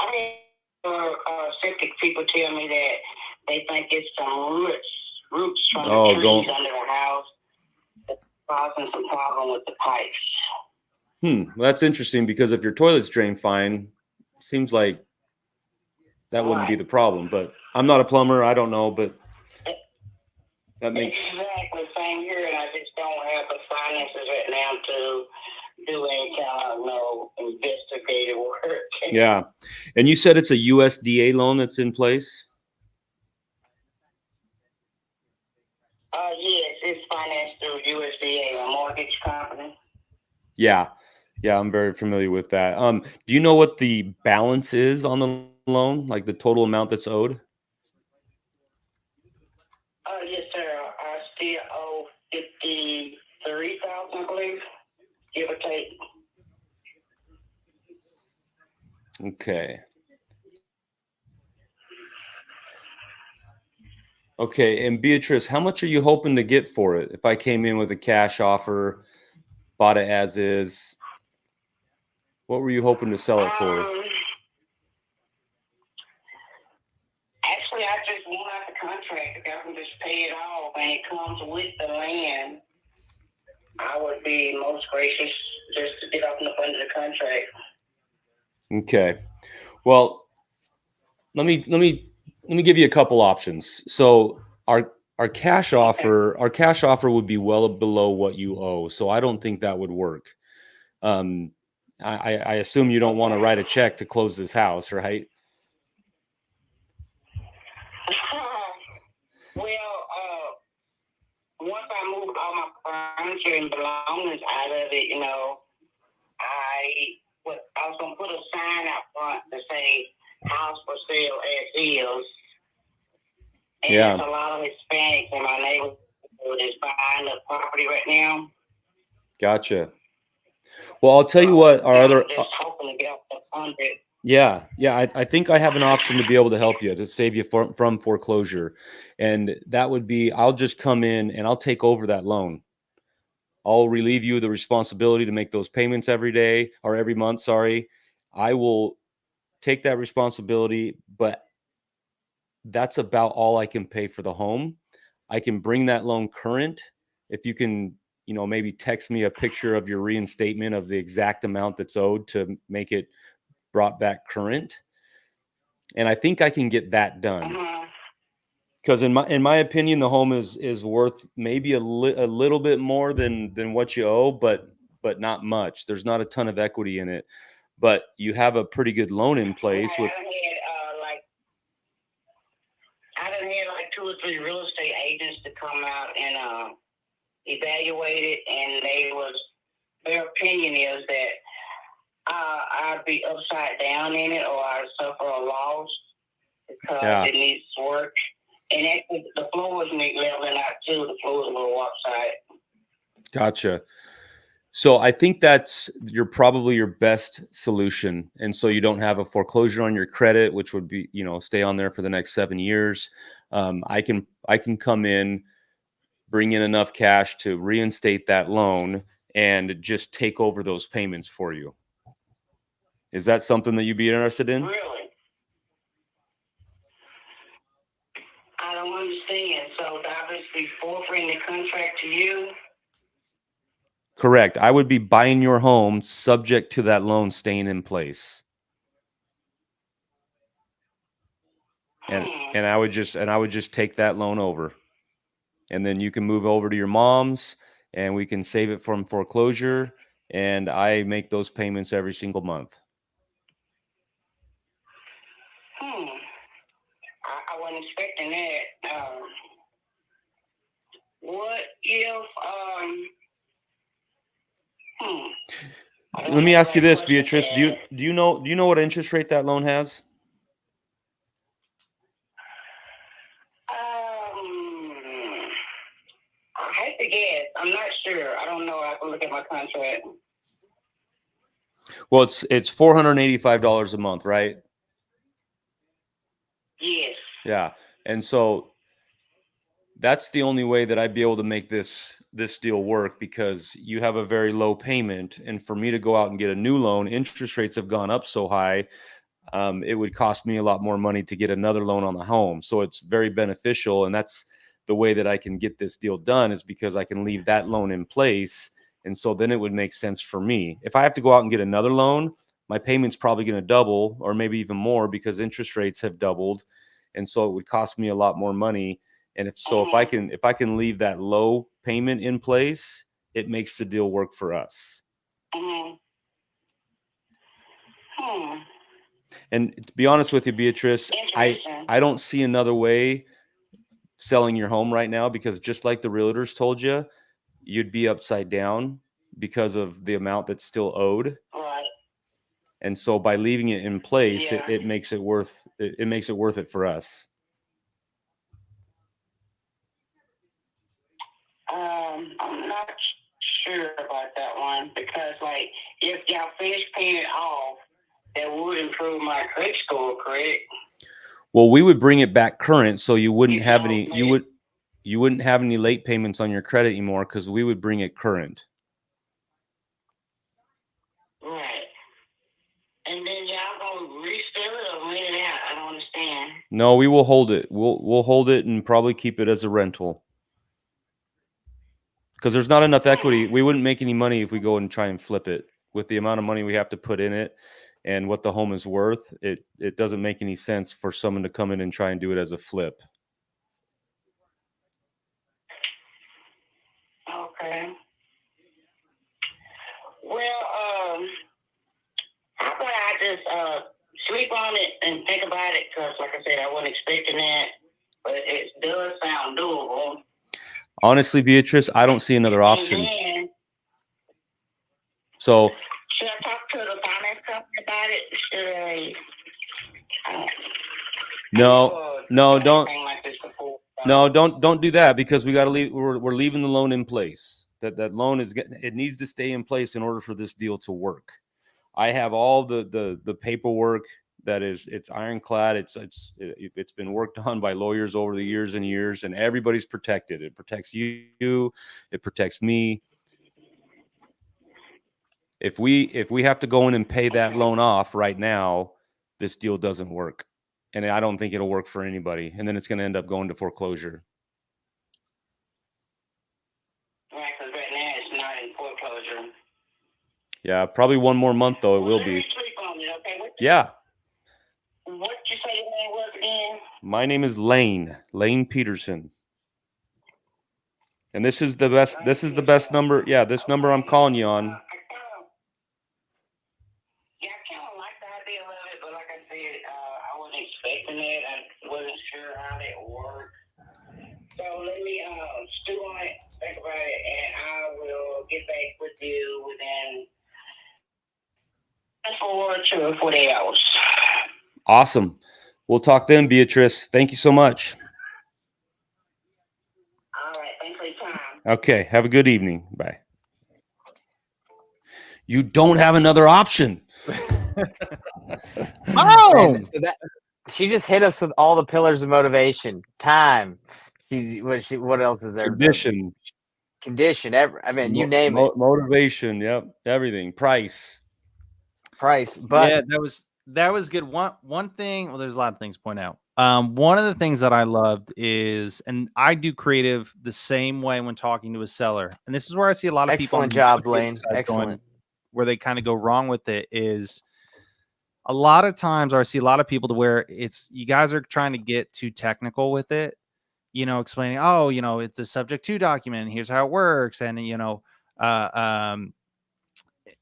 I had septic people tell me that they think it's some roots from the trees under the house that's causing some problem with the pipes. Well, that's interesting because if your toilet's drained fine, seems like that wouldn't be the problem. But I'm not a plumber. I don't know, but that makes exactly same here, and I just don't have the finances right now to do any kind of investigative work. Yeah. And you said it's a USDA loan that's in place? Yes, it's financed through USDA, a mortgage company. Yeah. Yeah, I'm very familiar with that. Do you know what the balance is on the loan, like the total amount that's owed? Yes, sir. I still owe $53,000, I believe, give or take. Okay. Okay, and Beatrice, how much are you hoping to get for it? If I came in with a cash offer, bought it as is, what were you hoping to sell it for? Actually, Really, I just want out the contract. If I can just pay it off and it comes with the land, I would be most gracious just to get off the front of the contract. Okay. Well, let me give you a couple options. So our cash offer would be well below what you owe. So I don't think that would work. I assume you don't want to write a check to close this house, right? Well, once I moved all my furniture and belongings out of it, I was gonna put a sign out front to say "House for sale as is." And Yeah. there's a lot of Hispanics in my neighborhood that's buying the property right now. Gotcha. Well, I'll tell you what, our other, I'm just hoping to get off the fund. yeah, I think I have an option to be able to help you, to save you from foreclosure. And that would be, I'll just come in and I'll take over that loan. I'll relieve you of the responsibility to make those payments every day or every month. Sorry. I will take that responsibility, but that's about all I can pay for the home. I can bring that loan current. If you can, maybe text me a picture of your reinstatement of the exact amount that's owed to make it brought back current. And I think I can get that done. Because in my opinion, the home is worth maybe a little bit more than what you owe, but not much. There's not a ton of equity in it, but you have a pretty good loan in place. With I done had like 2 or 3 real estate agents to come out and evaluate it, and their opinion is that I'd be upside down in it, or I'd suffer a loss because it needs work. And actually, the floors need leveling out too. The floors are a little lopsided. Gotcha. So I think that's probably your best solution. And so you don't have a foreclosure on your credit, which would be, stay on there for the next 7 years. I can come in, bring in enough cash to reinstate that loan and just take over those payments for you. Is that something that you'd be interested in? Really? I don't understand. So obviously forfeiting the contract to you? Correct. I would be buying your home subject to that loan staying in place. And I would just take that loan over. And then you can move over to your mom's and we can save it from foreclosure, and I make those payments every single month. I wasn't expecting that. What if Let me ask you this, Beatrice. Do you know what interest rate that loan has? I hate to guess. I'm not sure. I don't know. I can look at my contract. Well, it's $485 a month, right? Yes. Yeah. And so that's the only way that I'd be able to make this deal work, because you have a very low payment. And for me to go out and get a new loan, interest rates have gone up so high. It would cost me a lot more money to get another loan on the home. So it's very beneficial. And that's the way that I can get this deal done, is because I can leave that loan in place. And so then it would make sense for me. If I have to go out and get another loan, my payment's probably going to double, or maybe even more, because interest rates have doubled. And so it would cost me a lot more money. And if I can leave that low payment in place, it makes the deal work for us. And to be honest with you, Beatrice, I don't see another way selling your home right now, because just like the realtors told you, you'd be upside down because of the amount that's still owed. Right. And so by leaving it in place, it makes it worth it for us. I'm not sure about that one, because if y'all finish paying it off, that would improve my credit score, correct? Well, we would bring it back current, so you wouldn't have any you wouldn't have any late payments on your credit anymore, because we would bring it current. Right. And then y'all gonna resell it or rent it out? I don't understand. No, we will hold it. We'll hold it and probably keep it as a rental. Because there's not enough equity. We wouldn't make any money if we go and try and flip it. With the amount of money we have to put in it and what the home is worth, it doesn't make any sense for someone to come in and try and do it as a flip. Okay. Well, how about I just sleep on it and think about it? Because, like I said, I wasn't expecting that, but it does sound doable. Honestly, Beatrice, I don't see another option. And then, So should I talk to the finance company about it? Should I? No, don't. Like this before. No, don't do that, because we got to leave. We're leaving the loan in place. That loan it needs to stay in place in order for this deal to work. I have all the paperwork that it's ironclad. It's been worked on by lawyers over the years and years, and everybody's protected. It protects you. It protects me. If we have to go in and pay that loan off right now, this deal doesn't work. And I don't think it'll work for anybody. And then it's going to end up going to foreclosure. Right, because right now it's not in foreclosure. Yeah, probably one more month, though, it will Let be. me sleep on it, okay? Yeah. What you say your name was again? My name is Lane Peterson. And this is the best number. Yeah, this number I'm calling you on. Yeah, I kind of like the idea of it, but like I said, I wasn't expecting it. I wasn't sure how that worked. So let me stew on it, think about it, and I will get back with you within 4 to 48 hours. Awesome. We'll talk then, Beatrice. Thank you so much. All right, thanks for your time. Okay, have a good evening. Bye. You don't have another option. Oh, so that she just hit us with all the pillars of motivation. Time. What else is there? Condition. I mean, you name it. Motivation. Yep. Everything. Price. But yeah, that was good. One thing. Well, there's a lot of things to point out. One of the things that I loved is, and I do creative the same way when talking to a seller, and this is where I see a lot of people. Excellent job, Lane. Excellent. Where they kind of go wrong with it is a lot of times, or I see a lot of people to where it's you guys are trying to get too technical with it, explaining, oh, it's a subject to document, and here's how it works, and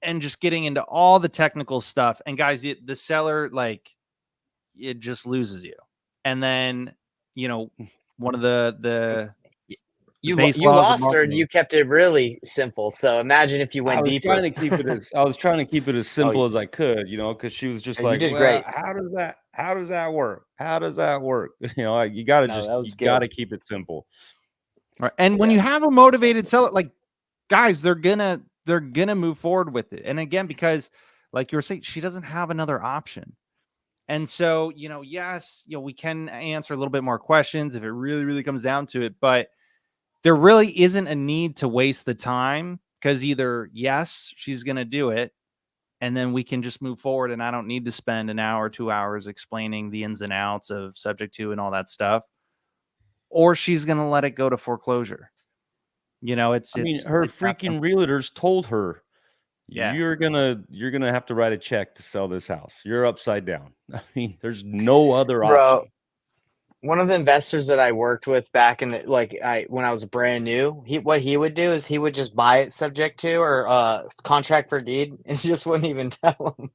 and just getting into all the technical stuff. And guys, the seller, like, it just loses you. And then, one of the you lost her and you kept it really simple. So imagine if you went deeper. I was trying to keep it as simple as I could, because she was just like, you did great. How does that work? How does that work? You got to keep it simple. Right. And when you have a motivated seller, like, guys, they're gonna move forward with it. And again, because like you were saying, she doesn't have another option. And so, yes, we can answer a little bit more questions if it really, really comes down to it, but there really isn't a need to waste the time, because either, yes, she's going to do it, and then we can just move forward, and I don't need to spend an hour, 2 hours explaining the ins and outs of subject to and all that stuff, or she's going to let it go to foreclosure. Her freaking realtors told her, yeah, you're gonna have to write a check to sell this house. You're upside down. I mean, there's no other option. One of the investors that I worked with back in when I was brand new, what he would do is he would just buy it subject to or contract for deed, and he just wouldn't even tell him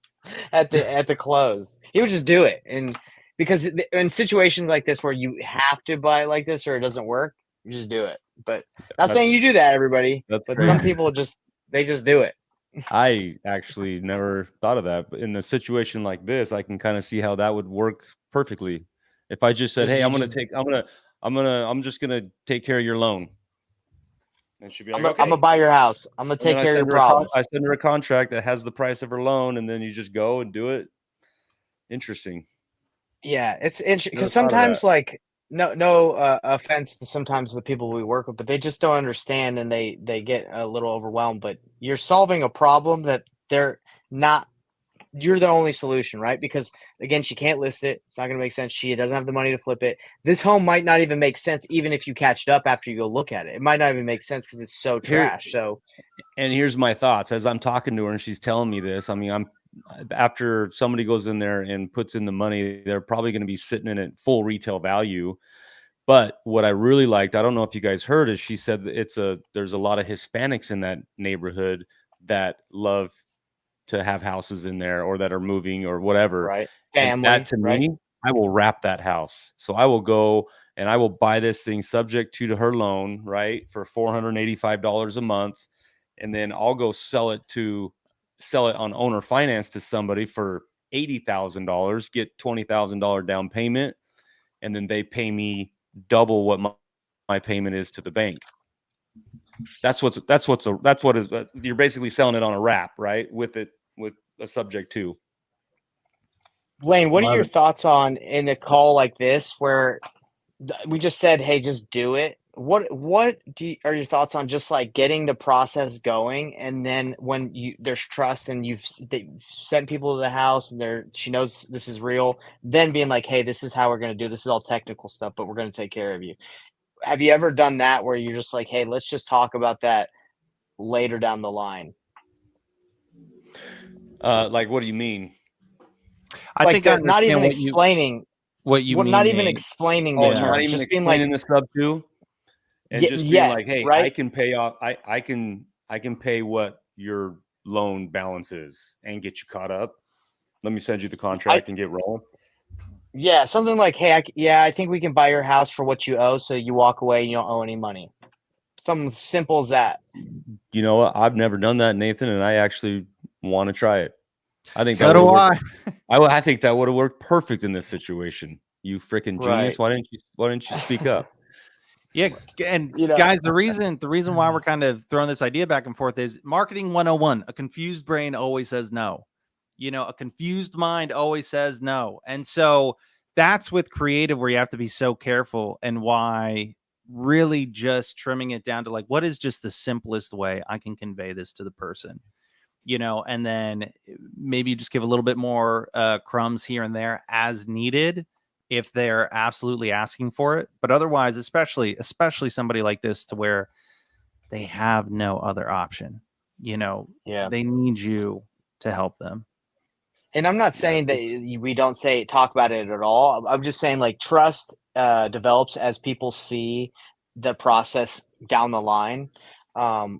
at the close. He would just do it, and because in situations like this where you have to buy it like this or it doesn't work, you just do it. But not saying you do that, everybody. But crazy. Some people just do it. I actually never thought of that, but in a situation like this, I can kind of see how that would work perfectly. If I just said, "Hey, I'm just gonna take care of your loan," and she'd be like, "Okay, I'm gonna buy your house. I'm gonna take care of your problems." I send her a contract that has the price of her loan, and then you just go and do it. Interesting. Yeah, it's interesting because sometimes, like, no offense to sometimes the people we work with, but they just don't understand and they get a little overwhelmed. But you're solving a problem that they're not you're the only solution, right? Because again, she can't list it. It's not going to make sense. She doesn't have the money to flip it. This home might not even make sense, even if you catch it up after you go look at it. It might not even make sense because it's so trash. So, and here's my thoughts as I'm talking to her and she's telling me this. I mean, after somebody goes in there and puts in the money, they're probably going to be sitting in at full retail value. But what I really liked, I don't know if you guys heard, is she said that there's a lot of Hispanics in that neighborhood that love to have houses in there or that are moving or whatever. right. And Family, that to right? me, I will wrap that house. So I will go and I will buy this thing subject to her loan, right, for $485 a month. And then I'll go sell it on owner finance to somebody for $80,000, get $20,000 down payment, and then they pay me double what my payment is to the bank. That's what is you're basically selling it on a wrap, right? With a subject to. Blaine, what are Love your it. thoughts on in a call like this where we just said, hey, just do it? What are your thoughts on just like getting the process going, and then when there's trust and you've sent people to the house and she knows this is real, then being like, hey, this is how we're going to do this is all technical stuff, but we're going to take care of you. Have you ever done that where you're just like, hey, let's just talk about that later down the line? Like, what do you mean? I Like think I not even understand explaining what you mean. not even Nate. explaining the Oh, Yeah. not terms, even just being like, explaining the sub to, and just being yeah, like, hey, I right. can pay off. I can pay what your loan balance is and get you caught up. Let me send you the contract and get rolling. Yeah, something like, hey, I think we can buy your house for what you owe, so you walk away and you don't owe any money. Something simple as that. You know what? I've never done that, Nathan, and I actually want to try it. I think So that do would I. work. I think that would have worked perfect in this situation. You freaking genius! Right. Why didn't you speak up? Yeah, and You know, guys, the reason why we're kind of throwing this idea back and forth is marketing 101. A confused brain always says no. A confused mind always says no. And so that's with creative where you have to be so careful, and why really just trimming it down to like, what is just the simplest way I can convey this to the person, and then maybe just give a little bit more crumbs here and there as needed if they're absolutely asking for it. But otherwise, especially somebody like this to where they have no other option, yeah. they need you to help them. And I'm not saying that we don't talk about it at all. I'm just saying like trust develops as people see the process down the line.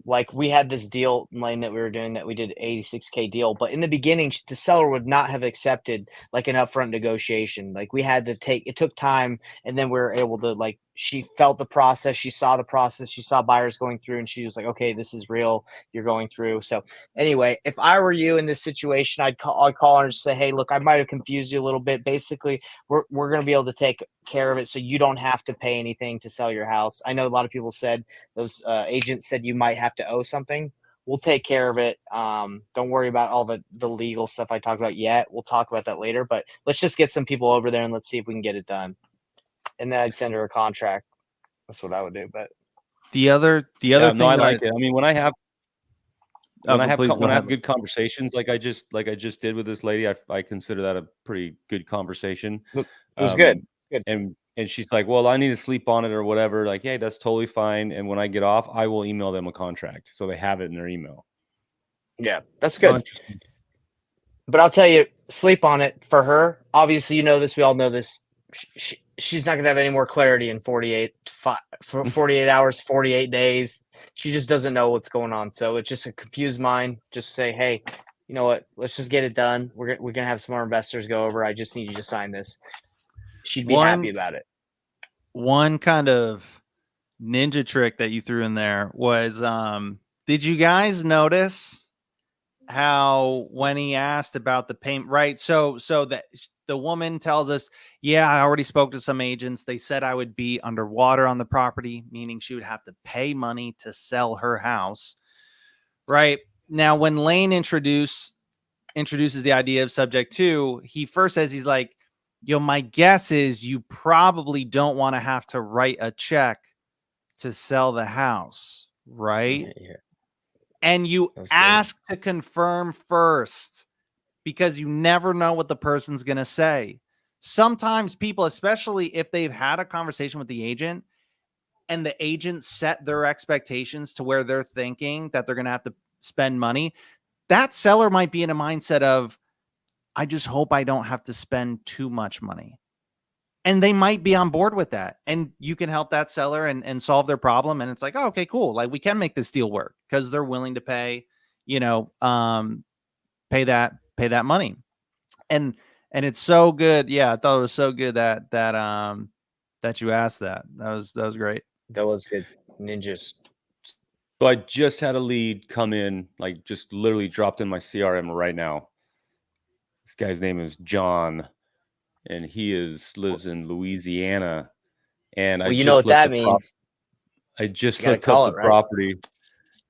Like we had this deal lane that we were doing that we did $86K deal, but in the beginning, the seller would not have accepted like an upfront negotiation. Like we had to it took time, and then we were able to like, she felt the process, she saw the process, she saw buyers going through, and she was like, okay, this is real. You're going through. So anyway, if I were you in this situation, I'd call her and just say, hey, look, I might have confused you a little bit. Basically, we're going to be able to take care of it, so you don't have to pay anything to sell your house. I know a lot of people said, those agents said you might have to owe something. We'll take care of it. Don't worry about all the legal stuff I talked about yet. We'll talk about that later, but let's just get some people over there and let's see if we can get it done. And then I'd send her a contract. That's what I would do. But The other thing I like it. I mean, when I have good conversations like I just did with this lady, I consider that a pretty good conversation. Look, it was good. And she's like, well, I need to sleep on it or whatever. Like, hey, that's totally fine. And when I get off, I will email them a contract so they have it in their email. Yeah, that's good. But I'll tell you, sleep on it for her. Obviously, you know this. We all know this. She's not going to have any more clarity in 48 hours, 48 days. She just doesn't know what's going on. So it's just a confused mind. Just say, hey, you know what? Let's just get it done. We're going to have some more investors go over. I just need you to sign this. She'd be happy about it. One kind of ninja trick that you threw in there was, did you guys notice how when he asked about the payment, right? So that the woman tells us, yeah, I already spoke to some agents. They said I would be underwater on the property, meaning she would have to pay money to sell her house. Right now, when Lane introduces the idea of subject to, he first says, he's like, my guess is you probably don't want to have to write a check to sell the house, right? Yeah. And you ask to confirm first because you never know what the person's going to say. Sometimes people, especially if they've had a conversation with the agent and the agent set their expectations to where they're thinking that they're going to have to spend money, that seller might be in a mindset of, I just hope I don't have to spend too much money. And they might be on board with that. And you can help that seller and solve their problem. And it's like, oh, okay, cool. Like, we can make this deal work because they're willing to pay, you know, pay that money. And it's so good. Yeah, I thought it was so good that you asked that. That was great. That was good. Ninjas. So I just had a lead come in, like just literally dropped in my CRM right now. This guy's name is John, and he lives in Louisiana. And Well, I you know just what that looked up means. I just You gotta looked up call the it, right? property.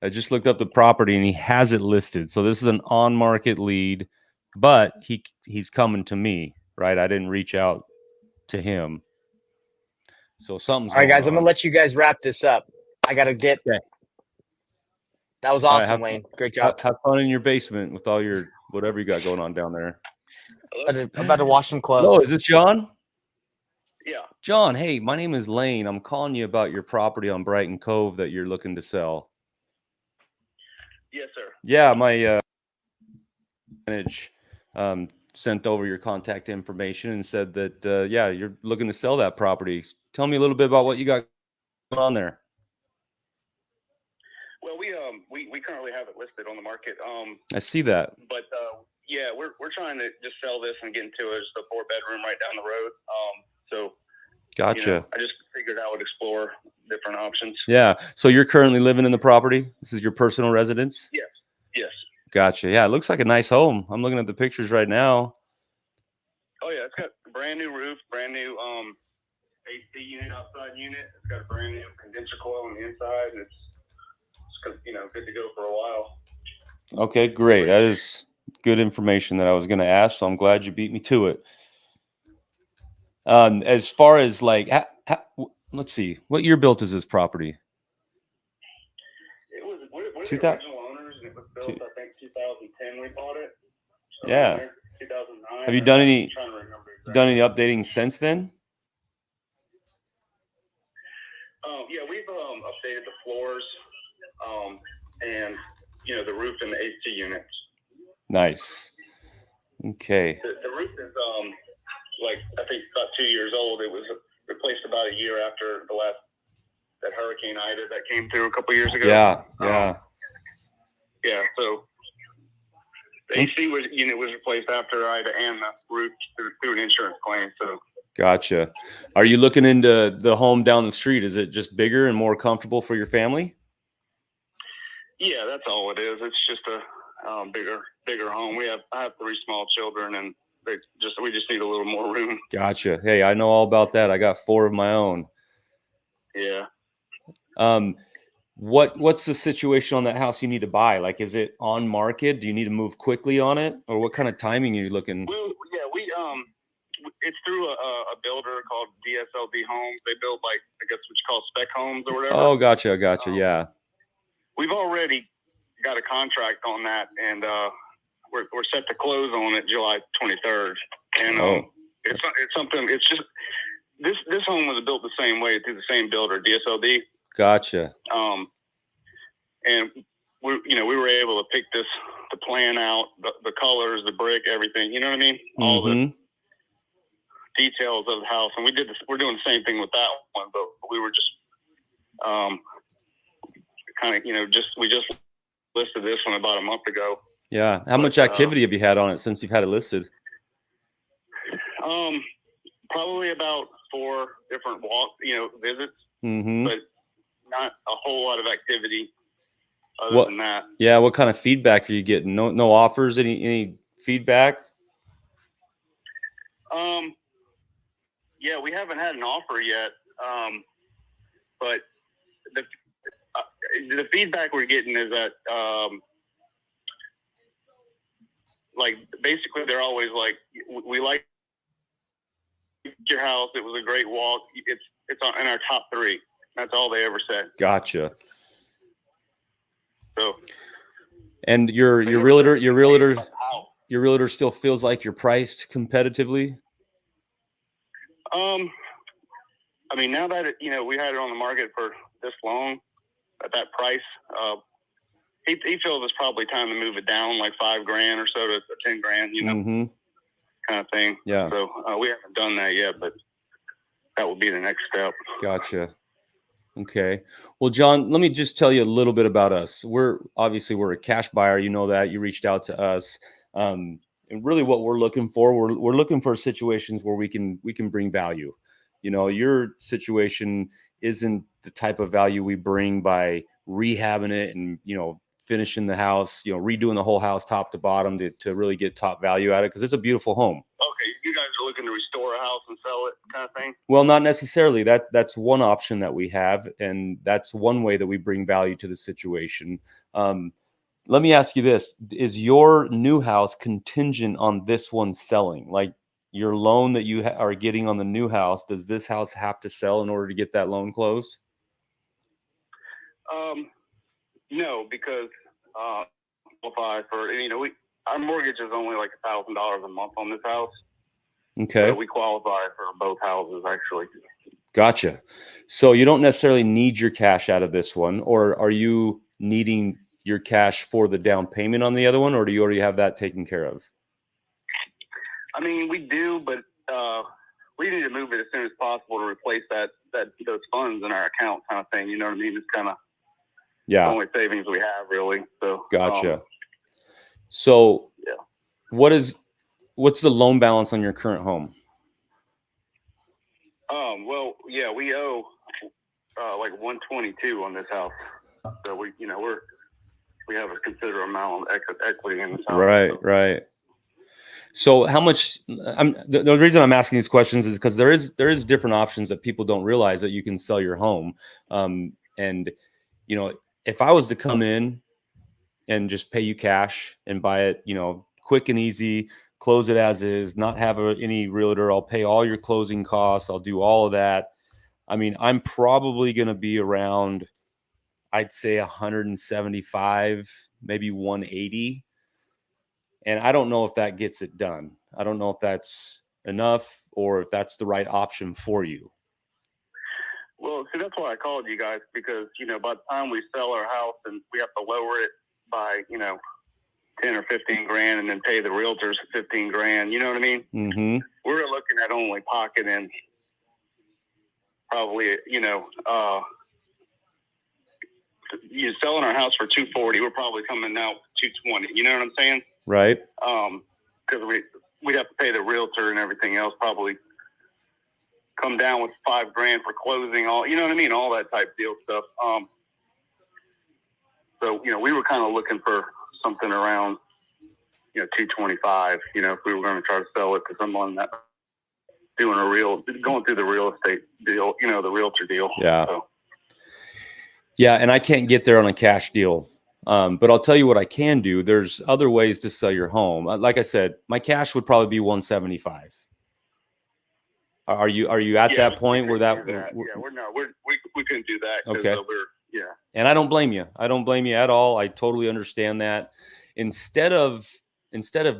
I just looked up the property, and he has it listed. So this is an on-market lead, but he's coming to me, right? I didn't reach out to him. So something's All right, going guys, I'm on. gonna let you guys wrap this up. I gotta get. Okay. That was All right, awesome, Wayne. Great job. Have fun in your basement with all your whatever you got going on down there. I'm about to wash some Hello, clothes. is this John? Yeah. John, hey, my name is Lane. I'm calling you about your property on Brighton Cove that you're looking to sell. Yes, sir. Yeah, my manage sent over your contact information and said that yeah, you're looking to sell that property. Tell me a little bit about what you got going on there. Well, we currently have it listed on the market. I see that. But yeah, we're trying to just sell this and get into just a 4-bedroom right down the road. So Gotcha. you know, I just figured I would explore different options. Yeah. So you're currently living in the property? This is your personal residence? Yes. Yes. Gotcha. Yeah, it looks like a nice home. I'm looking at the pictures right now. Oh yeah, it's got a brand new roof, brand new AC unit, outside unit. It's got a brand new condenser coil on the inside, and it's you know, good to go for a while. Okay, great. That is good information that I was going to ask, so I'm glad you beat me to it. As far as like, let's see, what year built is this property? It was we're the 2000 original owners, and it was built I think 2010. We bought it. So Yeah. 2009. Have you done any I'm trying to remember exactly. done any updating since then? Yeah, we've updated the floors, and you know, the roof and the AC units. Nice. Okay. The roof is like I think about 2 years old. It was replaced about a year after that Hurricane Ida that came through a couple years ago. Yeah. Yeah. Yeah. So the AC unit was replaced after Ida, and the roof through an insurance claim. So. Gotcha. Are you looking into the home down the street? Is it just bigger and more comfortable for your family? Yeah, that's all it is. It's just a bigger home. I have 3 small children, and we just need a little more room. Gotcha. Hey, I know all about that. I got 4 of my own. Yeah. What's the situation on that house you need to buy? Like, is it on market? Do you need to move quickly on it, or what kind of timing are you looking? We it's through a builder called DSLD Homes. They build, like, I guess what you call spec homes or whatever. Oh, gotcha. Yeah. We've already got a contract on that, and we're set to close on it July 23rd. And it's something. It's just this home was built the same way through the same builder, DSLD. Gotcha. And we were able to pick the plan out, the colors, the brick, everything. You know what I mean? All the details of the house, and we're doing the same thing with that one, but we were just kind of, we just listed this one about a month ago. Yeah. How much activity have you had on it since you've had it listed? Probably about 4 different visits, but not a whole lot of activity other than that. Yeah. What kind of feedback are you getting? No offers? Any feedback? Yeah, we haven't had an offer yet. But the feedback we're getting is that, like, basically they're always like, we like your house. It was a great walk. It's in our top 3. That's all they ever said. Gotcha. So, and your realtor, your realtor still feels like you're priced competitively? I mean, now that we had it on the market for this long at that price, he feels it's probably time to move it down like $5,000 or so to 10 grand, kind of thing. Yeah. So we haven't done that yet, but that would be the next step. Gotcha. Okay. Well, John, let me just tell you a little bit about us. We're a cash buyer. You know that. You reached out to us. And really what we're looking for, we're looking for situations where we can bring value. Your situation isn't the type of value we bring by rehabbing it and, finishing the house, redoing the whole house top to bottom to really get top value at it, because it's a beautiful home. Okay, you guys are looking to restore a house and sell it, kind of thing? Well, not necessarily. That's one option that we have, and that's one way that we bring value to the situation. Let me ask you this: is your new house contingent on this one selling? Like your loan that you are getting on the new house, does this house have to sell in order to get that loan closed? No, because qualify for our mortgage is only like $1,000 a month on this house. Okay. So we qualify for both houses, actually. Gotcha. So you don't necessarily need your cash out of this one, or are you needing your cash for the down payment on the other one, or do you already have that taken care of? I mean, we do, but we need to move it as soon as possible to replace those funds in our account, kind of thing. You know what I mean? It's kind of the only savings we have, really. So gotcha. So yeah. What's the loan balance on your current home? Well, yeah, we owe like $122 on this house. So we have a considerable amount of equity in this house. Right. So how much? The reason I'm asking these questions is because there is different options that people don't realize that you can sell your home. And if I was to come in and just pay you cash and buy it, quick and easy, close it as is, not have any realtor, I'll pay all your closing costs, I'll do all of that. I mean, I'm probably going to be around, I'd say 175, maybe 180. And I don't know if that gets it done. I don't know if that's enough or if that's the right option for you. Well, see, that's why I called you guys, because, by the time we sell our house and we have to lower it by, 10 or 15 grand and then pay the realtors 15 grand, you know what I mean? Mm-hmm. We're looking at only pocketing probably, selling our house for 240, we're probably coming out 220. You know what I'm saying? Right. Because we'd have to pay the realtor and everything else, probably come down with $5 grand for closing, all, you know what I mean? All that type deal stuff. So, we were kind of looking for something around, 225, if we were going to try to sell it to someone that going through the real estate deal, the realtor deal. Yeah. So. Yeah. And I can't get there on a cash deal. But I'll tell you what I can do. There's other ways to sell your home. Like I said, my cash would probably be 175. Are you at that point where that? We couldn't do that. Okay. Yeah. And I don't blame you. I don't blame you at all. I totally understand that. Instead of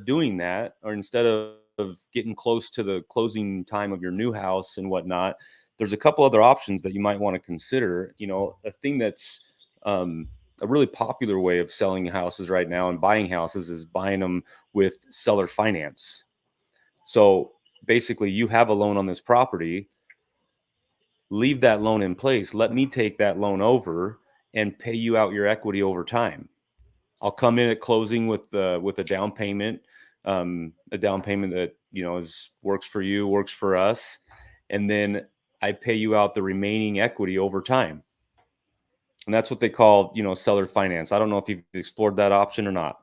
doing that, or instead of getting close to the closing time of your new house and whatnot, there's a couple other options that you might want to consider. A thing that's a really popular way of selling houses right now and buying houses is buying them with seller finance. So basically, you have a loan on this property, leave that loan in place. Let me take that loan over and pay you out your equity over time. I'll come in at closing with a down payment, that works for you, works for us, and then I pay you out the remaining equity over time. And that's what they call, seller finance. I don't know if you've explored that option or not.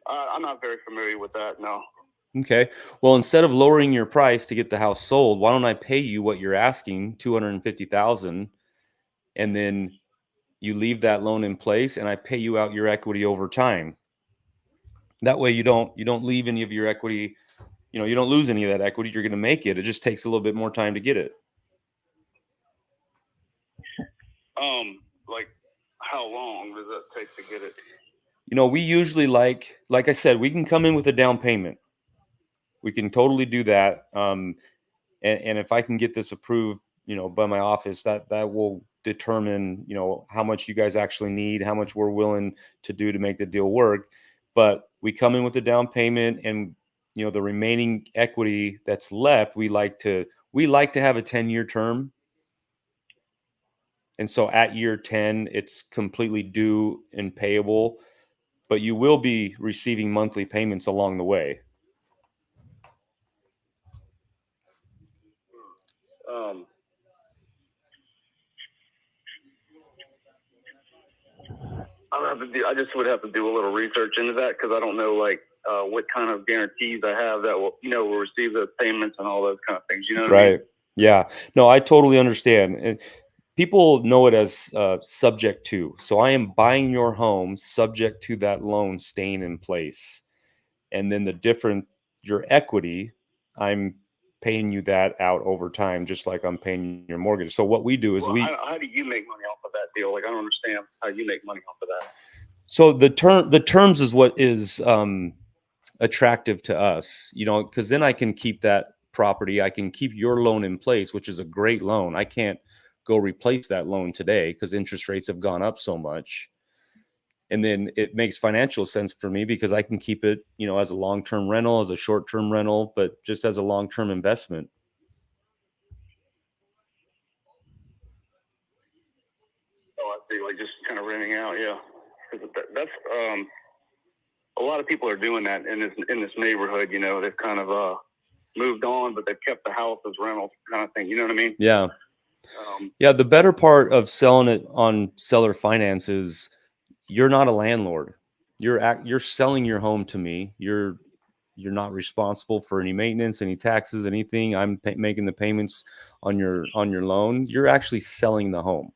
I'm not very familiar with that, no. Okay. Well, instead of lowering your price to get the house sold, why don't I pay you what you're asking, $250,000, and then you leave that loan in place and I pay you out your equity over time. That way you don't leave any of your equity, you don't lose any of that equity. You're going to make it. It just takes a little bit more time to get it. Like how long does that take to get it? We usually like I said, we can come in with a down payment. We can totally do that. And if I can get this approved, by my office, that will determine, how much you guys actually need, how much we're willing to do to make the deal work. But we come in with a down payment, and the remaining equity that's left, we like to have a 10-year term. And so at year 10, it's completely due and payable, but you will be receiving monthly payments along the way. I just would have to do a little research into that, because I don't know what kind of guarantees I have that will receive those payments and all those kind of things. You know what I mean? Right. Yeah. No, I totally understand. And people know it as subject to. So I am buying your home subject to that loan staying in place. And then your equity, I'm paying you that out over time, just like I'm paying your mortgage. So what we do is how do you make money off of that deal? Like, I don't understand how you make money off of that. So the terms is what is attractive to us, because then I can keep that property. I can keep your loan in place, which is a great loan. I can't go replace that loan today because interest rates have gone up so much. And then it makes financial sense for me because I can keep it, as a long-term rental, as a short-term rental, but just as a long-term investment. Oh, I see. Like, just kind of renting out. Yeah. 'Cause that's a lot of people are doing that in this neighborhood. They've kind of moved on, but they've kept the house as rental kind of thing. You know what I mean? Yeah. Yeah. The better part of selling it on seller finance is you're not a landlord. You're selling your home to me. You're not responsible for any maintenance, any taxes, anything. I'm making the payments on your loan. You're actually selling the home.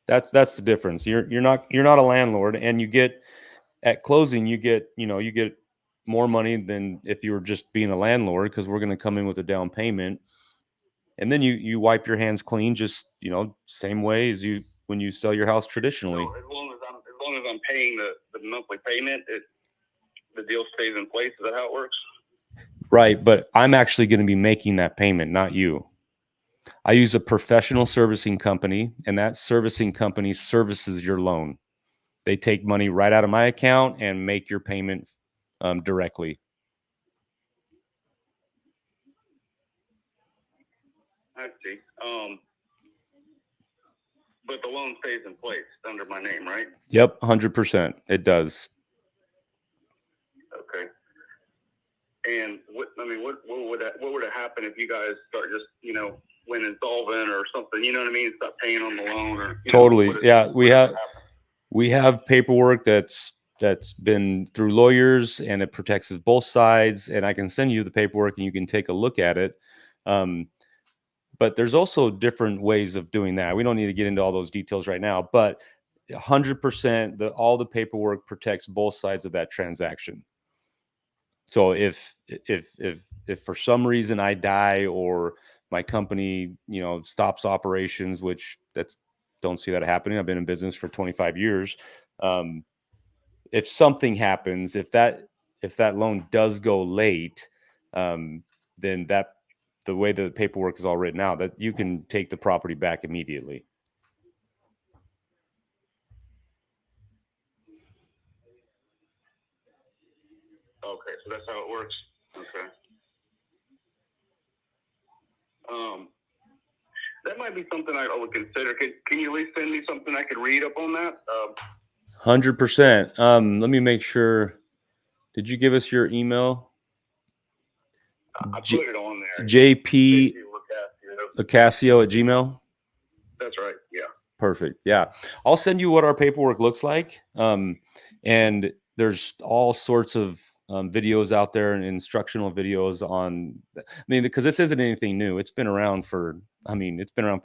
That's the difference. You're not a landlord, and you get at closing, you get more money than if you were just being a landlord, because we're going to come in with a down payment, and then you wipe your hands clean, just same way as you when you sell your house traditionally. So as long as I'm paying the monthly payment, the deal stays in place. Is that how it works? Right, but I'm actually going to be making that payment, not you. I use a professional servicing company, and that servicing company services your loan. They take money right out of my account and make your payment directly. I see. But the loan stays in place under my name, right? Yep, 100%. It does. Okay. And what would have happened if you guys start just went insolvent or something? You know what I mean? Stop paying on the loan or totally. Yeah, we have paperwork that's been through lawyers, and it protects both sides. And I can send you the paperwork, and you can take a look at it. But there's also different ways of doing that. We don't need to get into all those details right now, but 100%, all the paperwork protects both sides of that transaction. So if for some reason I die, or my company, stops operations, which don't see that happening. I've been in business for 25 years. If something happens, if that loan does go late, then the way the paperwork is all written out, that you can take the property back immediately. Okay, so that's how it works. Okay. That might be something I would consider. Can you at least send me something I could read up on that? 100%. Let me make sure. Did you give us your email? I put it on there. JP Acasio at Gmail. That's right. Yeah. Perfect. Yeah. I'll send you what our paperwork looks like. And there's all sorts of videos out there, and instructional videos because this isn't anything new. It's been around for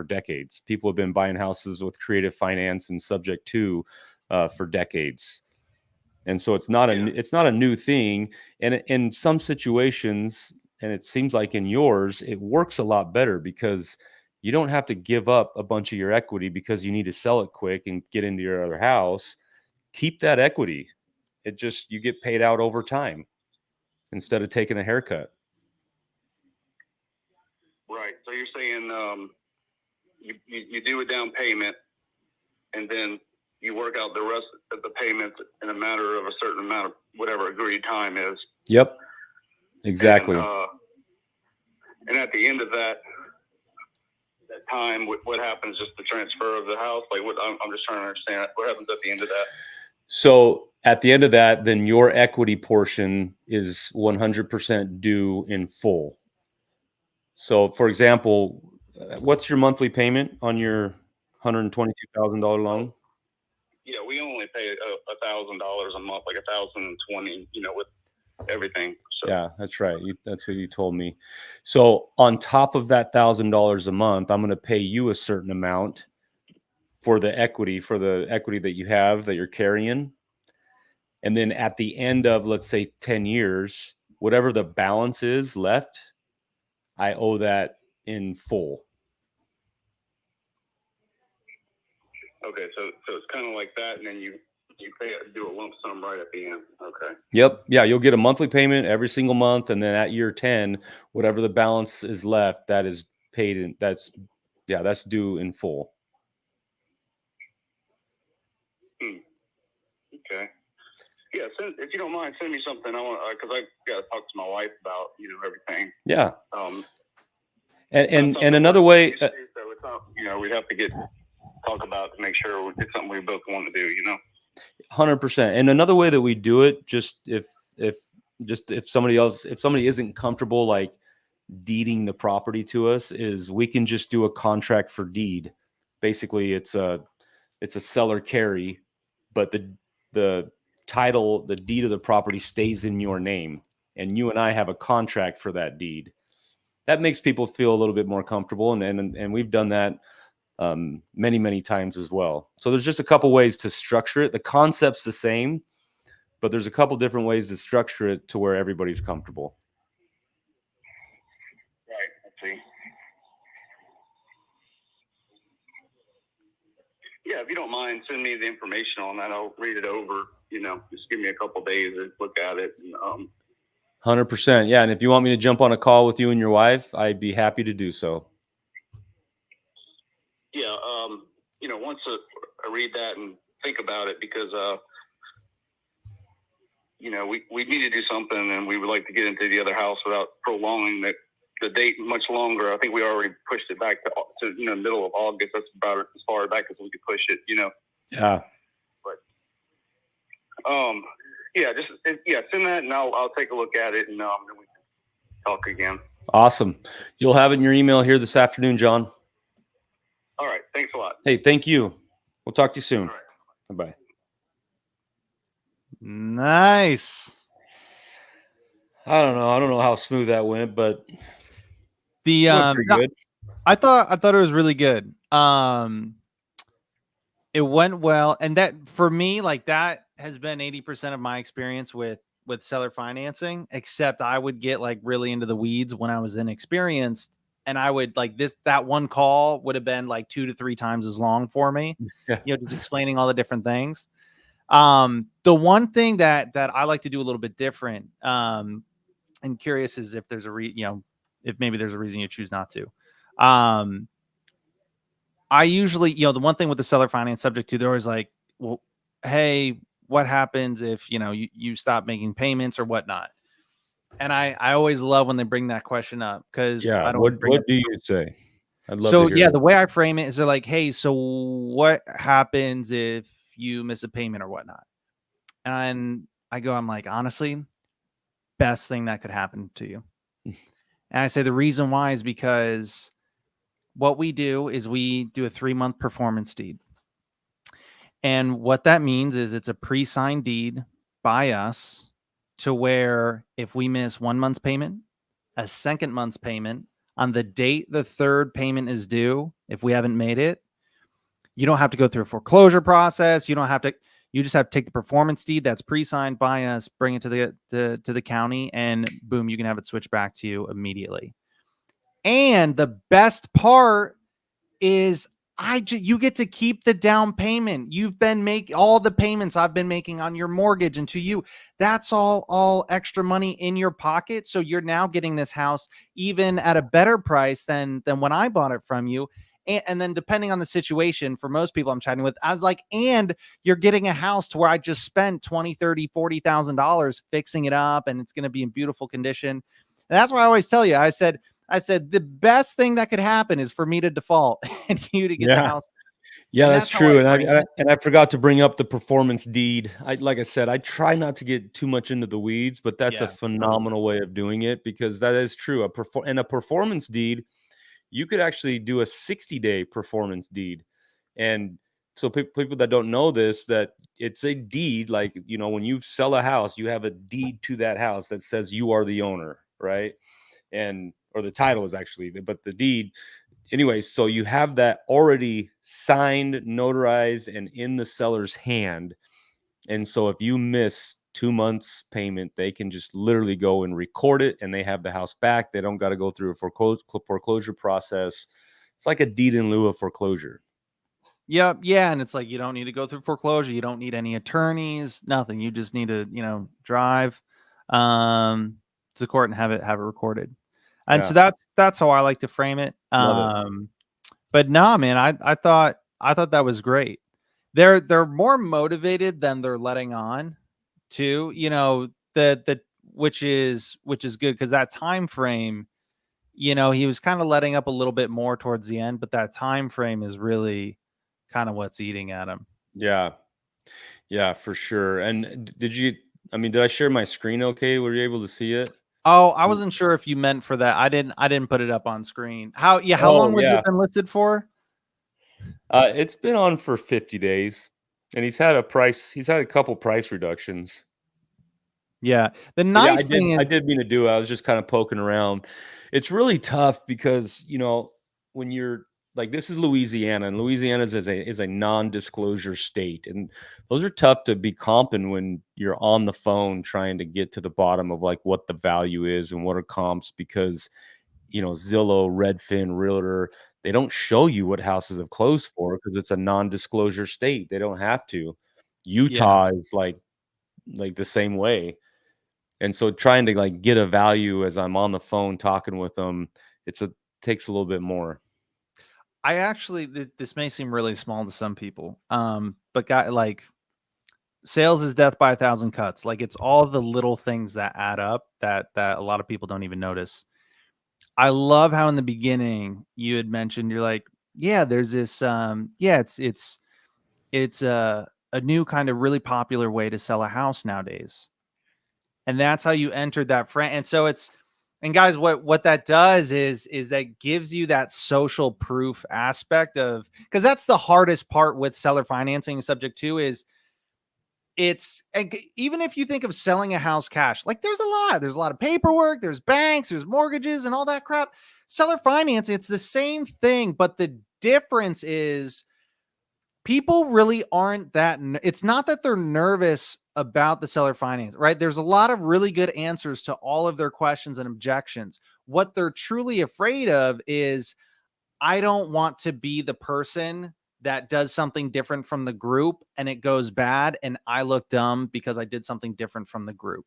decades. People have been buying houses with creative finance and subject to for decades. And so it's not a new thing. And in some situations, and it seems like in yours, it works a lot better because You don't have to give up a bunch of your equity because you need to sell it quick and get into your other house. Keep that equity. It just, you get paid out over time instead of taking a haircut. Right. So you're saying you do a down payment, and then you work out the rest of the payments in a matter of a certain amount of whatever agreed time is. Yep. Exactly. And at the end of that time, what happens? Just the transfer of the house? Like, what? I'm just trying to understand what happens at the end of that. So at the end of that, then your equity portion is 100% due in full. So, for example, what's your monthly payment on your $122,000 loan? Yeah, we only pay $1,000 a month, like $1,020, with everything. So. Yeah, that's right. That's what you told me. So on top of that $1,000 a month, I'm going to pay you a certain amount for the equity that you have that you're carrying. And then at the end of, let's say, 10 years, whatever the balance is left, I owe that in full. Okay, so it's kind of like that, and then you do a lump sum right at the end. Okay. Yep. Yeah, you'll get a monthly payment every single month, and then at year 10, whatever the balance is left, that is paid in. That's due in full. Okay. Yeah, if you don't mind, send me something. I want, because I got to talk to my wife about everything. Yeah. And another way. So it's not, we'd have to talk about to make sure it's something we both want to do. 100%. And another way that we do it, just if somebody isn't comfortable like deeding the property to us, is we can just do a contract for deed. Basically, it's a seller carry, but the title, the deed of the property stays in your name, and you and I have a contract for that deed. That makes people feel a little bit more comfortable, and we've done that many times as well. So there's just a couple ways to structure it. The concept's the same, but there's a couple different ways to structure it to where everybody's comfortable. Right. Let's see. Yeah, if you don't mind, send me the information on that. I'll read it over. Just give me a couple days to look at it. 100%. Yeah, and if you want me to jump on a call with you and your wife, I'd be happy to do so. Yeah, once I read that and think about it, because we need to do something, and we would like to get into the other house without prolonging the date much longer. I think we already pushed it back to middle of August. That's about as far back as we could push it. Yeah. But send that, and I'll take a look at it, and then we can talk again. Awesome. You'll have it in your email here this afternoon, John. All right. Thanks a lot. Hey, thank you. We'll talk to you soon. All right. Bye-bye. Nice. I don't know how smooth that went, but the pretty good. I thought it was really good. It went well, and that for me, like, that has been 80% of my experience with seller financing, except I would get like really into the weeds when I was inexperienced, and I would that one call would have been like 2 to 3 times as long for me. Just explaining all the different things. The one thing that I like to do a little bit different, and curious is if there's if maybe there's a reason you choose not to. I usually, the one thing with the seller finance subject to, they're always like, well, hey, what happens if, you stop making payments or whatnot? And I always love when they bring that question up, because I don't. What do you say? I'd love so to hear the way I frame it is they're like, hey, so what happens if you miss a payment or whatnot? And I'm like, honestly, best thing that could happen to you. And I say the reason why is because what we do is we do a 3-month performance deed. And what that means is it's a pre-signed deed by us, to where if we miss 1 month's payment, a second month's payment, on the date the third payment is due, if we haven't made it, you don't have to go through a foreclosure process. You just have to take the performance deed that's pre-signed by us, bring it to the county, and boom, you can have it switched back to you immediately. And the best part is you get to keep the down payment. You've been all the payments I've been making on your mortgage and to you. That's all extra money in your pocket. So you're now getting this house even at a better price than when I bought it from you. And then depending on the situation, for most people I'm chatting with, I was like, and you're getting a house to where I just spent $20, $30, $40,000 fixing it up, and it's going to be in beautiful condition. And that's why I always tell you, I said, the best thing that could happen is for me to default and you to get the house. Yeah, And that's how I true. frame it. And I forgot to bring up the performance deed. Like I said, I try not to get too much into the weeds, but that's a Yeah. phenomenal way of doing it, because that is true. And a performance deed, you could actually do a 60-day performance deed. And so people that don't know this, that it's a deed, like, when you sell a house, you have a deed to that house that says you are the owner, right? Or the title is actually, but the deed. Anyway, so you have that already signed, notarized, and in the seller's hand. And so if you miss 2 months payment, they can just literally go and record it, and they have the house back. They don't got to go through a foreclosure process. It's like a deed in lieu of foreclosure. Yep. Yeah. And it's like, you don't need to go through foreclosure. You don't need any attorneys, nothing. You just need to, drive to court and have it recorded. And Yeah. so that's how I like to frame it. Love it. But no, man, I thought that was great. They're more motivated than they're letting on too, which is good, because that time frame, he was kind of letting up a little bit more towards the end, but that time frame is really kind of what's eating at him. Yeah. Yeah, for sure. And did I share my screen okay? Were you able to see it? Oh, I wasn't sure if you meant for that. I didn't put it up on screen. How long was it been listed for? It's been on for 50 days, and he's had a couple price reductions. Yeah. The nice thing is, I did mean to do it. I was just kind of poking around. It's really tough because, when you're like, this is Louisiana, and Louisiana is a non-disclosure state. And those are tough to be comping when you're on the phone trying to get to the bottom of like what the value is and what are comps, because, Zillow, Redfin, Realtor, they don't show you what houses have closed for because it's a non-disclosure state. They don't have to. Utah is like the same way. And so trying to like get a value as I'm on the phone talking with them, takes a little bit more. I actually, this may seem really small to some people, but like, sales is death by 1,000 cuts. Like, it's all the little things that add up that a lot of people don't even notice. I love how in the beginning you had mentioned, you're like, yeah, there's this, it's a new kind of really popular way to sell a house nowadays. And that's how you entered that frame. And so and guys, what that does is that gives you that social proof aspect of, because that's the hardest part with seller financing subject to is even if you think of selling a house cash, like there's a lot of paperwork, there's banks, there's mortgages and all that crap. Seller financing, it's the same thing, but the difference is people really aren't it's not that they're nervous about the seller finance, right? There's a lot of really good answers to all of their questions and objections. What they're truly afraid of is, I don't want to be the person that does something different from the group and it goes bad and I look dumb because I did something different from the group.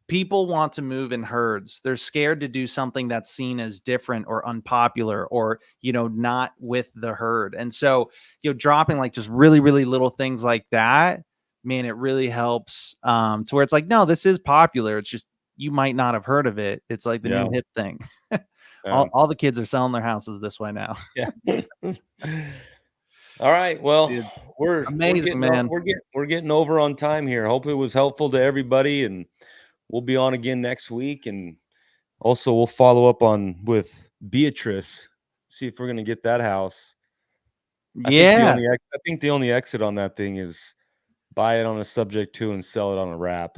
People want to move in herds. They're scared to do something that's seen as different or unpopular or, not with the herd. And so, dropping like just really, really little things like that, man, it really helps to where it's like, no, this is popular. It's just, you might not have heard of it. It's like the new hip thing. All the kids are selling their houses this way now. Yeah. All right. Well, Dude, we're amazing, getting man. we're getting over on time here. Hope it was helpful to everybody, and we'll be on again next week. And also we'll follow up with Beatrice, see if we're gonna get that house. Yeah. I think the only exit on that thing is buy it on a subject to and sell it on a wrap.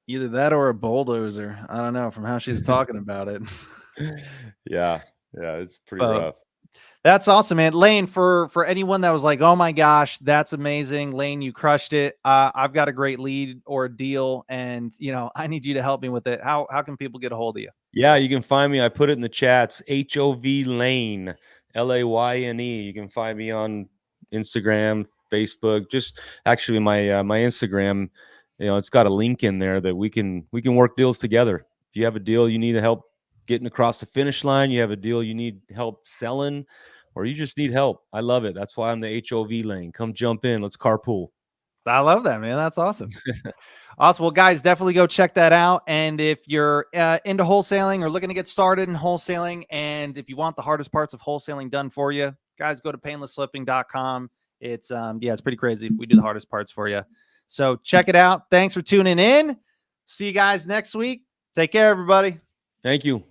Either that or a bulldozer. I don't know, from how she's talking about it. Yeah, it's pretty rough. That's awesome, man. Lane, for anyone that was like, oh my gosh, that's amazing, Lane, you crushed it. I've got a great lead or a deal, and I need you to help me with it. How can people get a hold of you? Yeah, you can find me. I put it in the chats. HOV Lane, Layne. You can find me on Instagram, Facebook. Just actually my Instagram, it's got a link in there that we can work deals together. If you have a deal you need help getting across the finish line, you have a deal you need help selling, or you just need help, I love it. That's why I'm the HOV lane. Come jump in. Let's carpool. I love that, man. That's awesome. Awesome. Well, guys, definitely go check that out. And if you're into wholesaling or looking to get started in wholesaling, and if you want the hardest parts of wholesaling done for you, guys, go to painlessflipping.com. It's it's pretty crazy. We do the hardest parts for you. So check it out. Thanks for tuning in. See you guys next week. Take care, everybody. Thank you.